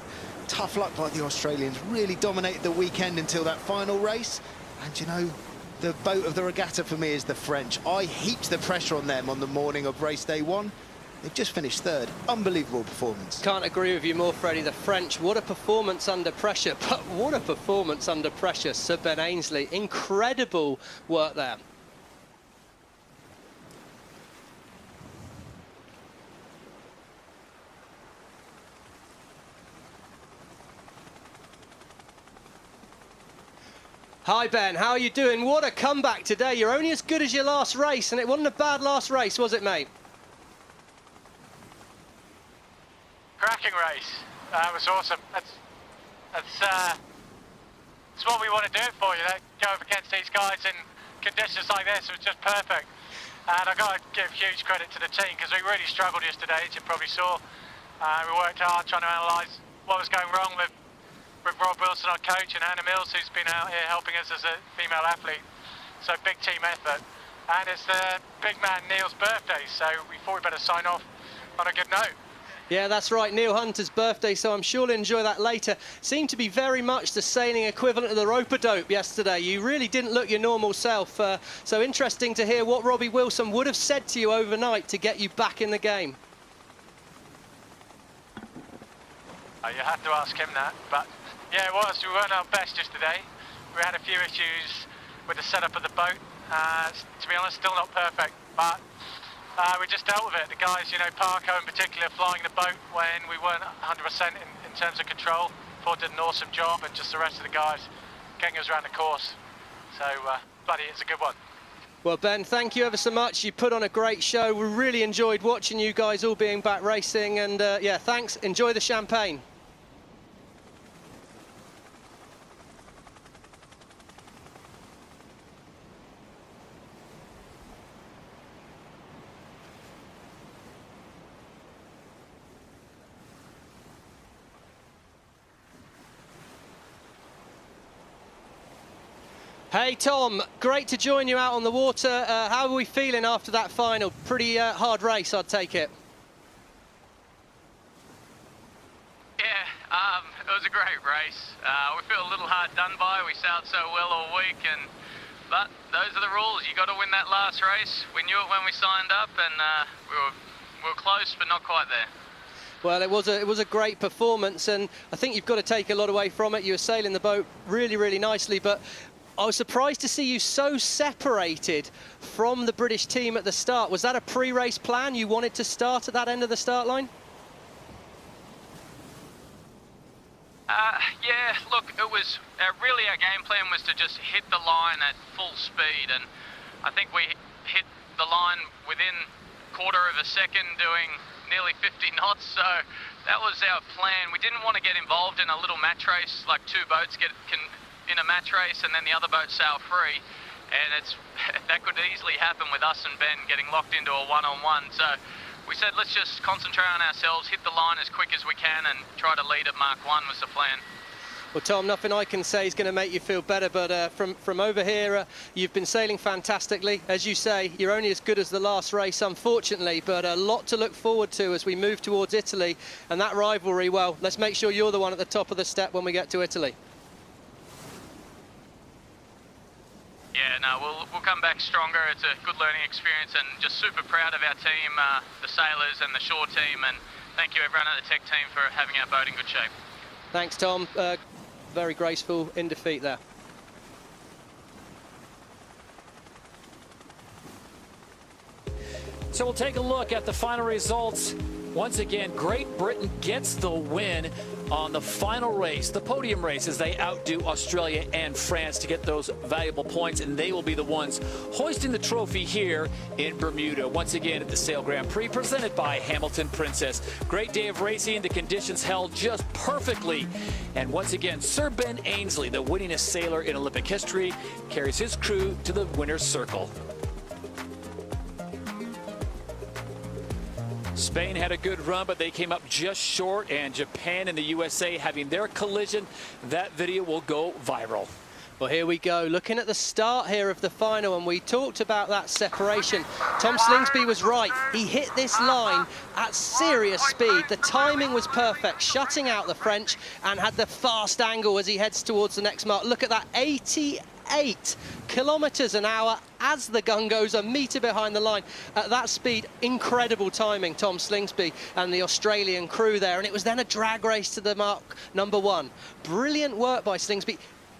Speaker 8: Tough luck by the Australians. Really dominated the weekend until that final race. And you know, the boat of the regatta for me is the French. I heaped the pressure on them on the morning of race day 1. They've just finished 3rd. Unbelievable performance.
Speaker 2: Can't agree with you more, Freddie. The French, what a performance under pressure. But what a performance under pressure, Sir Ben Ainsley. Incredible work there. Hi Ben, how are you doing? What a comeback today. You're only as good as your last race, and it wasn't a bad last race, was it, mate?
Speaker 3: Cracking race. That was awesome. That's what we want to do it for, you know, go up against these guys in conditions like this. It was just perfect. And I've got to give huge credit to the team, because we really struggled yesterday, as you probably saw. We worked hard trying to analyse what was going wrong with Rob Wilson, our coach, and Hannah Mills, who's been out here helping us as a female athlete. So big team effort. And it's the big man Neil's birthday, so we thought we'd better sign off on a good note.
Speaker 2: Yeah, that's right, Neil Hunter's birthday, so I'm sure you'll enjoy that later. Seemed to be very much the sailing equivalent of the rope-a-dope yesterday. You really didn't look your normal self, so interesting to hear what Robbie Wilson would have said to you overnight to get you back in the game.
Speaker 3: You have to ask him that, but yeah, it was. We weren't our best yesterday. We had a few issues with the setup of the boat. To be honest, still not perfect, but we just dealt with it. The guys, you know, Parko in particular, flying the boat when we weren't 100% in terms of control. Ford did an awesome job, and just the rest of the guys getting us around the course. So, bloody, it's a good one.
Speaker 2: Well, Ben, thank you ever so much. You put on a great show. We really enjoyed watching you guys all being back racing, and yeah, thanks. Enjoy the champagne. Hey Tom, great to join you out on the water. How are we feeling after that final? Pretty hard race, I'd take it.
Speaker 17: Yeah, it was a great race. We feel a little hard done by. We sailed so well all week, but those are the rules. You got to win that last race. We knew it when we signed up, and we were close, but not quite there.
Speaker 2: Well, it was a great performance, and I think you've got to take a lot away from it. You were sailing the boat really, really nicely, but I was surprised to see you so separated from the British team at the start. Was that a pre-race plan? You wanted to start at that end of the start line?
Speaker 17: Yeah, look, it was really our game plan was to just hit the line at full speed, and I think we hit the line within a quarter of a second doing nearly 50 knots, so that was our plan. We didn't want to get involved in a little match race, like two boats can in a match race and then the other boat sail free, and that could easily happen with us and Ben getting locked into a one-on-one. So we said, let's just concentrate on ourselves, hit the line as quick as we can, and try to lead at Mark 1 was the plan.
Speaker 2: Well, Tom, nothing I can say is going to make you feel better, but from over here, you've been sailing fantastically. As you say, you're only as good as the last race, unfortunately, but a lot to look forward to as we move towards Italy. And that rivalry, well, let's make sure you're the one at the top of the step when we get to Italy.
Speaker 17: Yeah, no, we'll come back stronger. It's a good learning experience and just super proud of our team, the sailors and the shore team, and thank you everyone at the tech team for having our boat in good shape.
Speaker 2: Thanks, Tom. Very graceful in defeat there.
Speaker 1: So we'll take a look at the final results. Once again, Great Britain gets the win on the final race, the podium race, as they outdo Australia and France to get those valuable points, and they will be the ones hoisting the trophy here in Bermuda. Once again at the Sail Grand Prix, presented by Hamilton Princess. Great day of racing. The conditions held just perfectly. And once again, Sir Ben Ainslie, the winningest sailor in Olympic history, carries his crew to the winner's circle. Spain had a good run, but they came up just short, and Japan and the USA having their collision. That video will go viral.
Speaker 2: Well, here we go. Looking at the start here of the final, and we talked about that separation. Tom Slingsby was right. He hit this line at serious speed. The timing was perfect, shutting out the French, and had the fast angle as he heads towards the next mark. Look at that, 88 kilometers an hour as the gun goes a metre behind the line. At that speed, incredible timing, Tom Slingsby and the Australian crew there. And it was then a drag race to the mark #1. Brilliant work by Slingsby.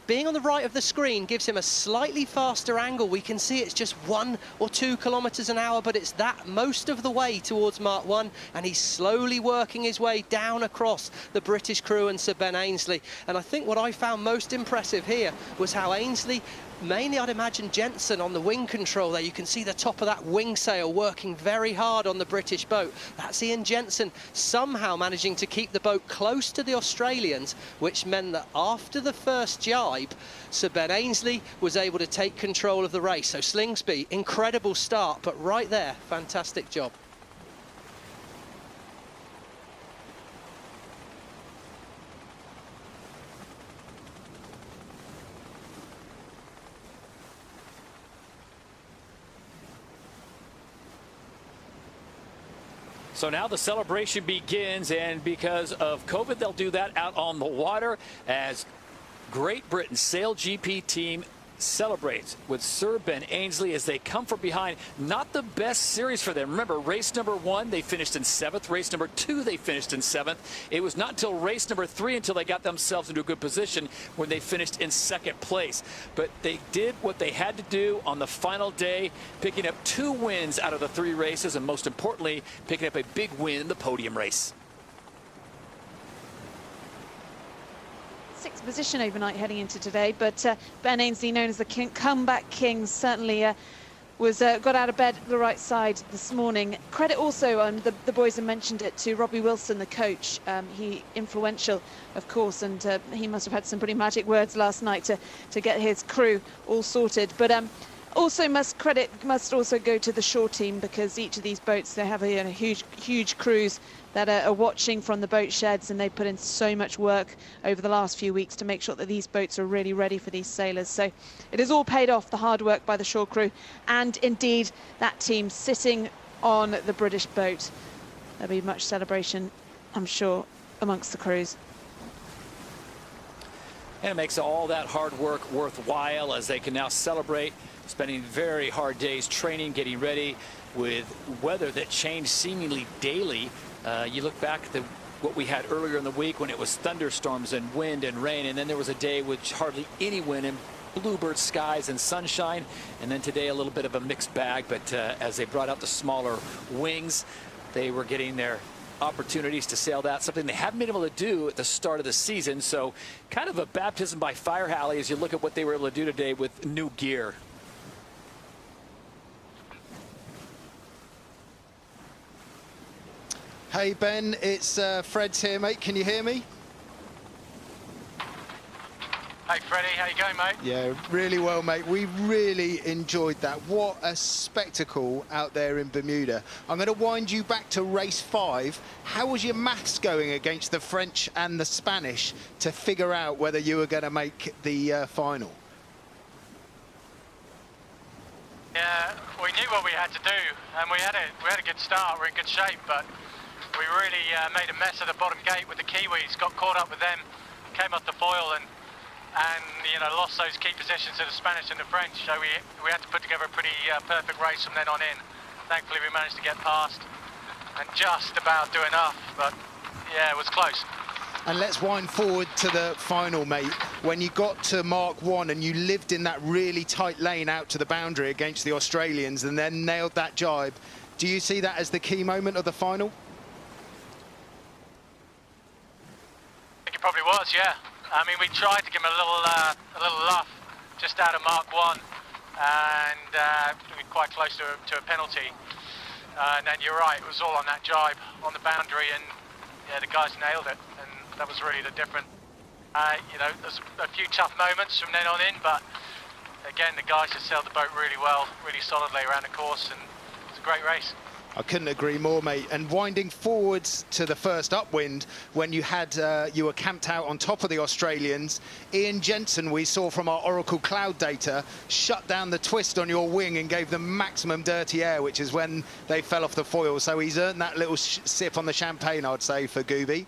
Speaker 2: Being on the right of the screen gives him a slightly faster angle. We can see it's just 1 or 2 kilometers an hour, but it's that most of the way towards Mark 1, and he's slowly working his way down across the British crew and Sir Ben Ainslie. And I think what I found most impressive here was how Ainslie, mainly I'd imagine Jensen on the wing control there. You can see the top of that wing sail working very hard on the British boat. That's Ian Jensen somehow managing to keep the boat close to the Australians, which meant that after the first jibe, Sir Ben Ainslie was able to take control of the race. So Slingsby, incredible start, but right there, fantastic job.
Speaker 1: So now the celebration begins, and because of COVID, they'll do that out on the water as Great Britain's SailGP team celebrates with Sir Ben Ainslie as they come from behind. Not the best series for them. Remember, race #1, they finished in 7th. Race #2, they finished in 7th. It was not until race #3 until they got themselves into a good position when they finished in 2nd place. But they did what they had to do on the final day, picking up 2 wins out of the 3 races, and most importantly, picking up a big win in the podium race.
Speaker 7: 6th position overnight heading into today, but Ben Ainslie, known as the comeback king, certainly got out of bed the right side this morning. Credit also, the boys have mentioned it, to Robbie Wilson, the coach. He influential, of course, and he must have had some pretty magic words last night to get his crew all sorted. But also credit must also go to the shore team, because each of these boats, they have a huge crews that are watching from the boat sheds, and they put in so much work over the last few weeks to make sure that these boats are really ready for these sailors. So it has all paid off, the hard work by the shore crew, and indeed that team sitting on the British boat. There'll be much celebration, I'm sure, amongst the crews.
Speaker 1: And it makes all that hard work worthwhile as they can now celebrate, spending very hard days training, getting ready with weather that changed seemingly daily. You look back at what we had earlier in the week when it was thunderstorms and wind and rain, and then there was a day with hardly any wind and bluebird skies and sunshine, and then today a little bit of a mixed bag. But as they brought out the smaller wings, they were getting their opportunities to sail that, something they haven't been able to do at the start of the season. So kind of a baptism by fire, Hallie, as you look at what they were able to do today with new gear.
Speaker 8: Hey Ben, it's Fred's here, mate. Can you hear me?
Speaker 3: Hey Freddie, how you going, mate?
Speaker 8: Yeah, really well, mate. We really enjoyed that. What a spectacle out there in Bermuda. I'm going to wind you back to race 5. How was your maths going against the French and the Spanish to figure out whether you were going to make the final?
Speaker 3: Yeah, we knew what we had to do, and we had a good start. We're in good shape, but we really made a mess of the bottom gate with the Kiwis. Got caught up with them, came off the foil, and you know, lost those key positions to the Spanish and the French. So we had to put together a pretty perfect race from then on in. Thankfully, we managed to get past and just about do enough, but yeah, it was close.
Speaker 8: And let's wind forward to the final, mate. When you got to Mark 1 and you lived in that really tight lane out to the boundary against the Australians and then nailed that jibe, do you see that as the key moment of the final?
Speaker 3: I think it probably was, yeah. I mean, we tried to give him a little luff just out of Mark 1, and we were quite close to a penalty. And then you're right, it was all on that jibe on the boundary, and yeah, the guys nailed it, and that was really the difference. You know, there's a few tough moments from then on in, but again, the guys just sailed the boat really well, really solidly around the course, and it was a great race.
Speaker 8: I couldn't agree more, mate. And winding forwards to the first upwind, when you had you were camped out on top of the Australians, Ian Jensen, we saw from our Oracle Cloud data, shut down the twist on your wing and gave them maximum dirty air, which is when they fell off the foil. So he's earned that little sip on the champagne, I'd say, for Gooby.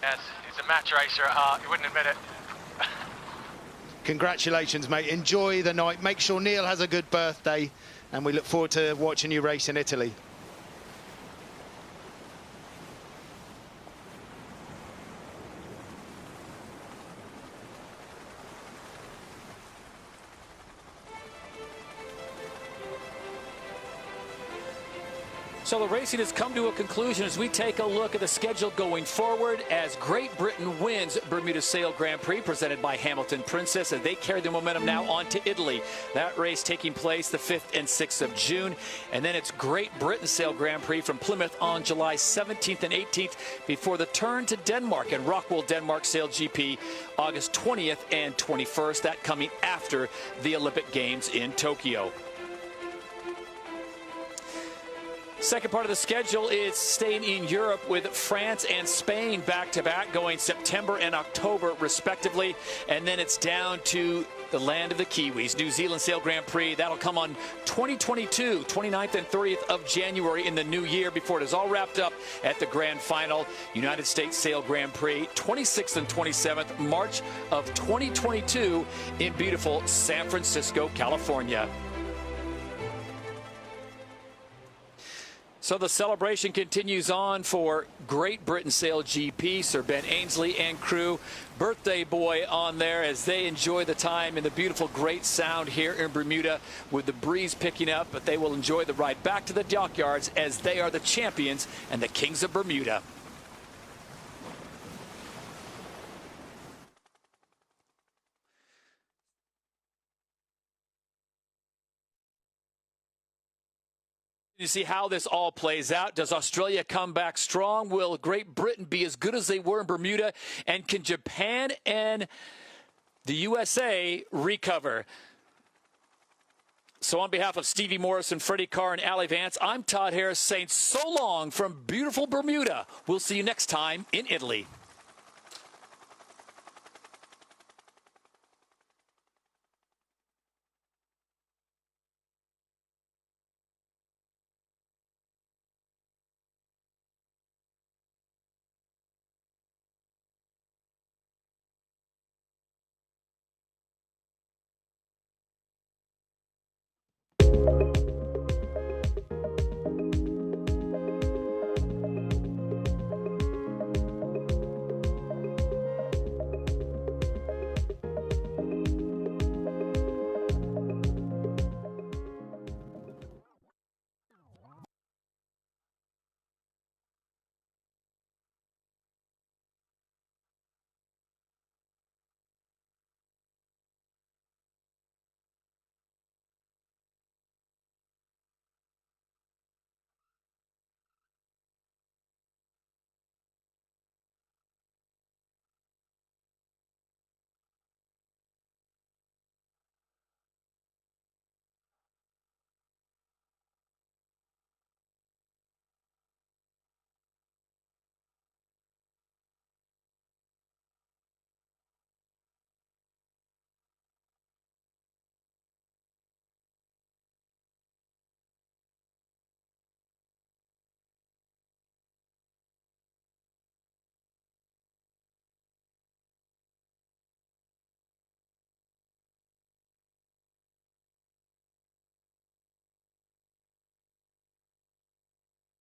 Speaker 3: Yes, he's a match racer at heart. He wouldn't admit it.
Speaker 8: Congratulations, mate. Enjoy the night. Make sure Neil has a good birthday. And we look forward to watching you race in Italy.
Speaker 1: So the racing has come to a conclusion as we take a look at the schedule going forward as Great Britain wins Bermuda Sail Grand Prix presented by Hamilton Princess, and they carry the momentum now on to Italy. That race taking place the 5th and 6th of June. And then it's Great Britain Sail Grand Prix from Plymouth on July 17th and 18th before the turn to Denmark and Rockwell, Denmark SailGP August 20th and 21st. That coming after the Olympic Games in Tokyo. Second part of the schedule is staying in Europe with France and Spain back-to-back going September and October respectively. And then it's down to the land of the Kiwis, New Zealand Sail Grand Prix. That'll come on 2022, 29th and 30th of January in the new year before it is all wrapped up at the grand final. United States Sail Grand Prix, 26th and 27th March of 2022 in beautiful San Francisco, California. So the celebration continues on for Great Britain SailGP. Sir Ben Ainsley and crew, birthday boy on there as they enjoy the time in the beautiful Great Sound here in Bermuda with the breeze picking up. But they will enjoy the ride back to the dockyards as they are the champions and the kings of Bermuda. You see how this all plays out. Does Australia come back strong? Will Great Britain be as good as they were in Bermuda? And can Japan and the USA recover? So on behalf of Stevie Morrison, Freddie Carr, and Allie Vance, I'm Todd Harris saying so long from beautiful Bermuda. We'll see you next time in Italy.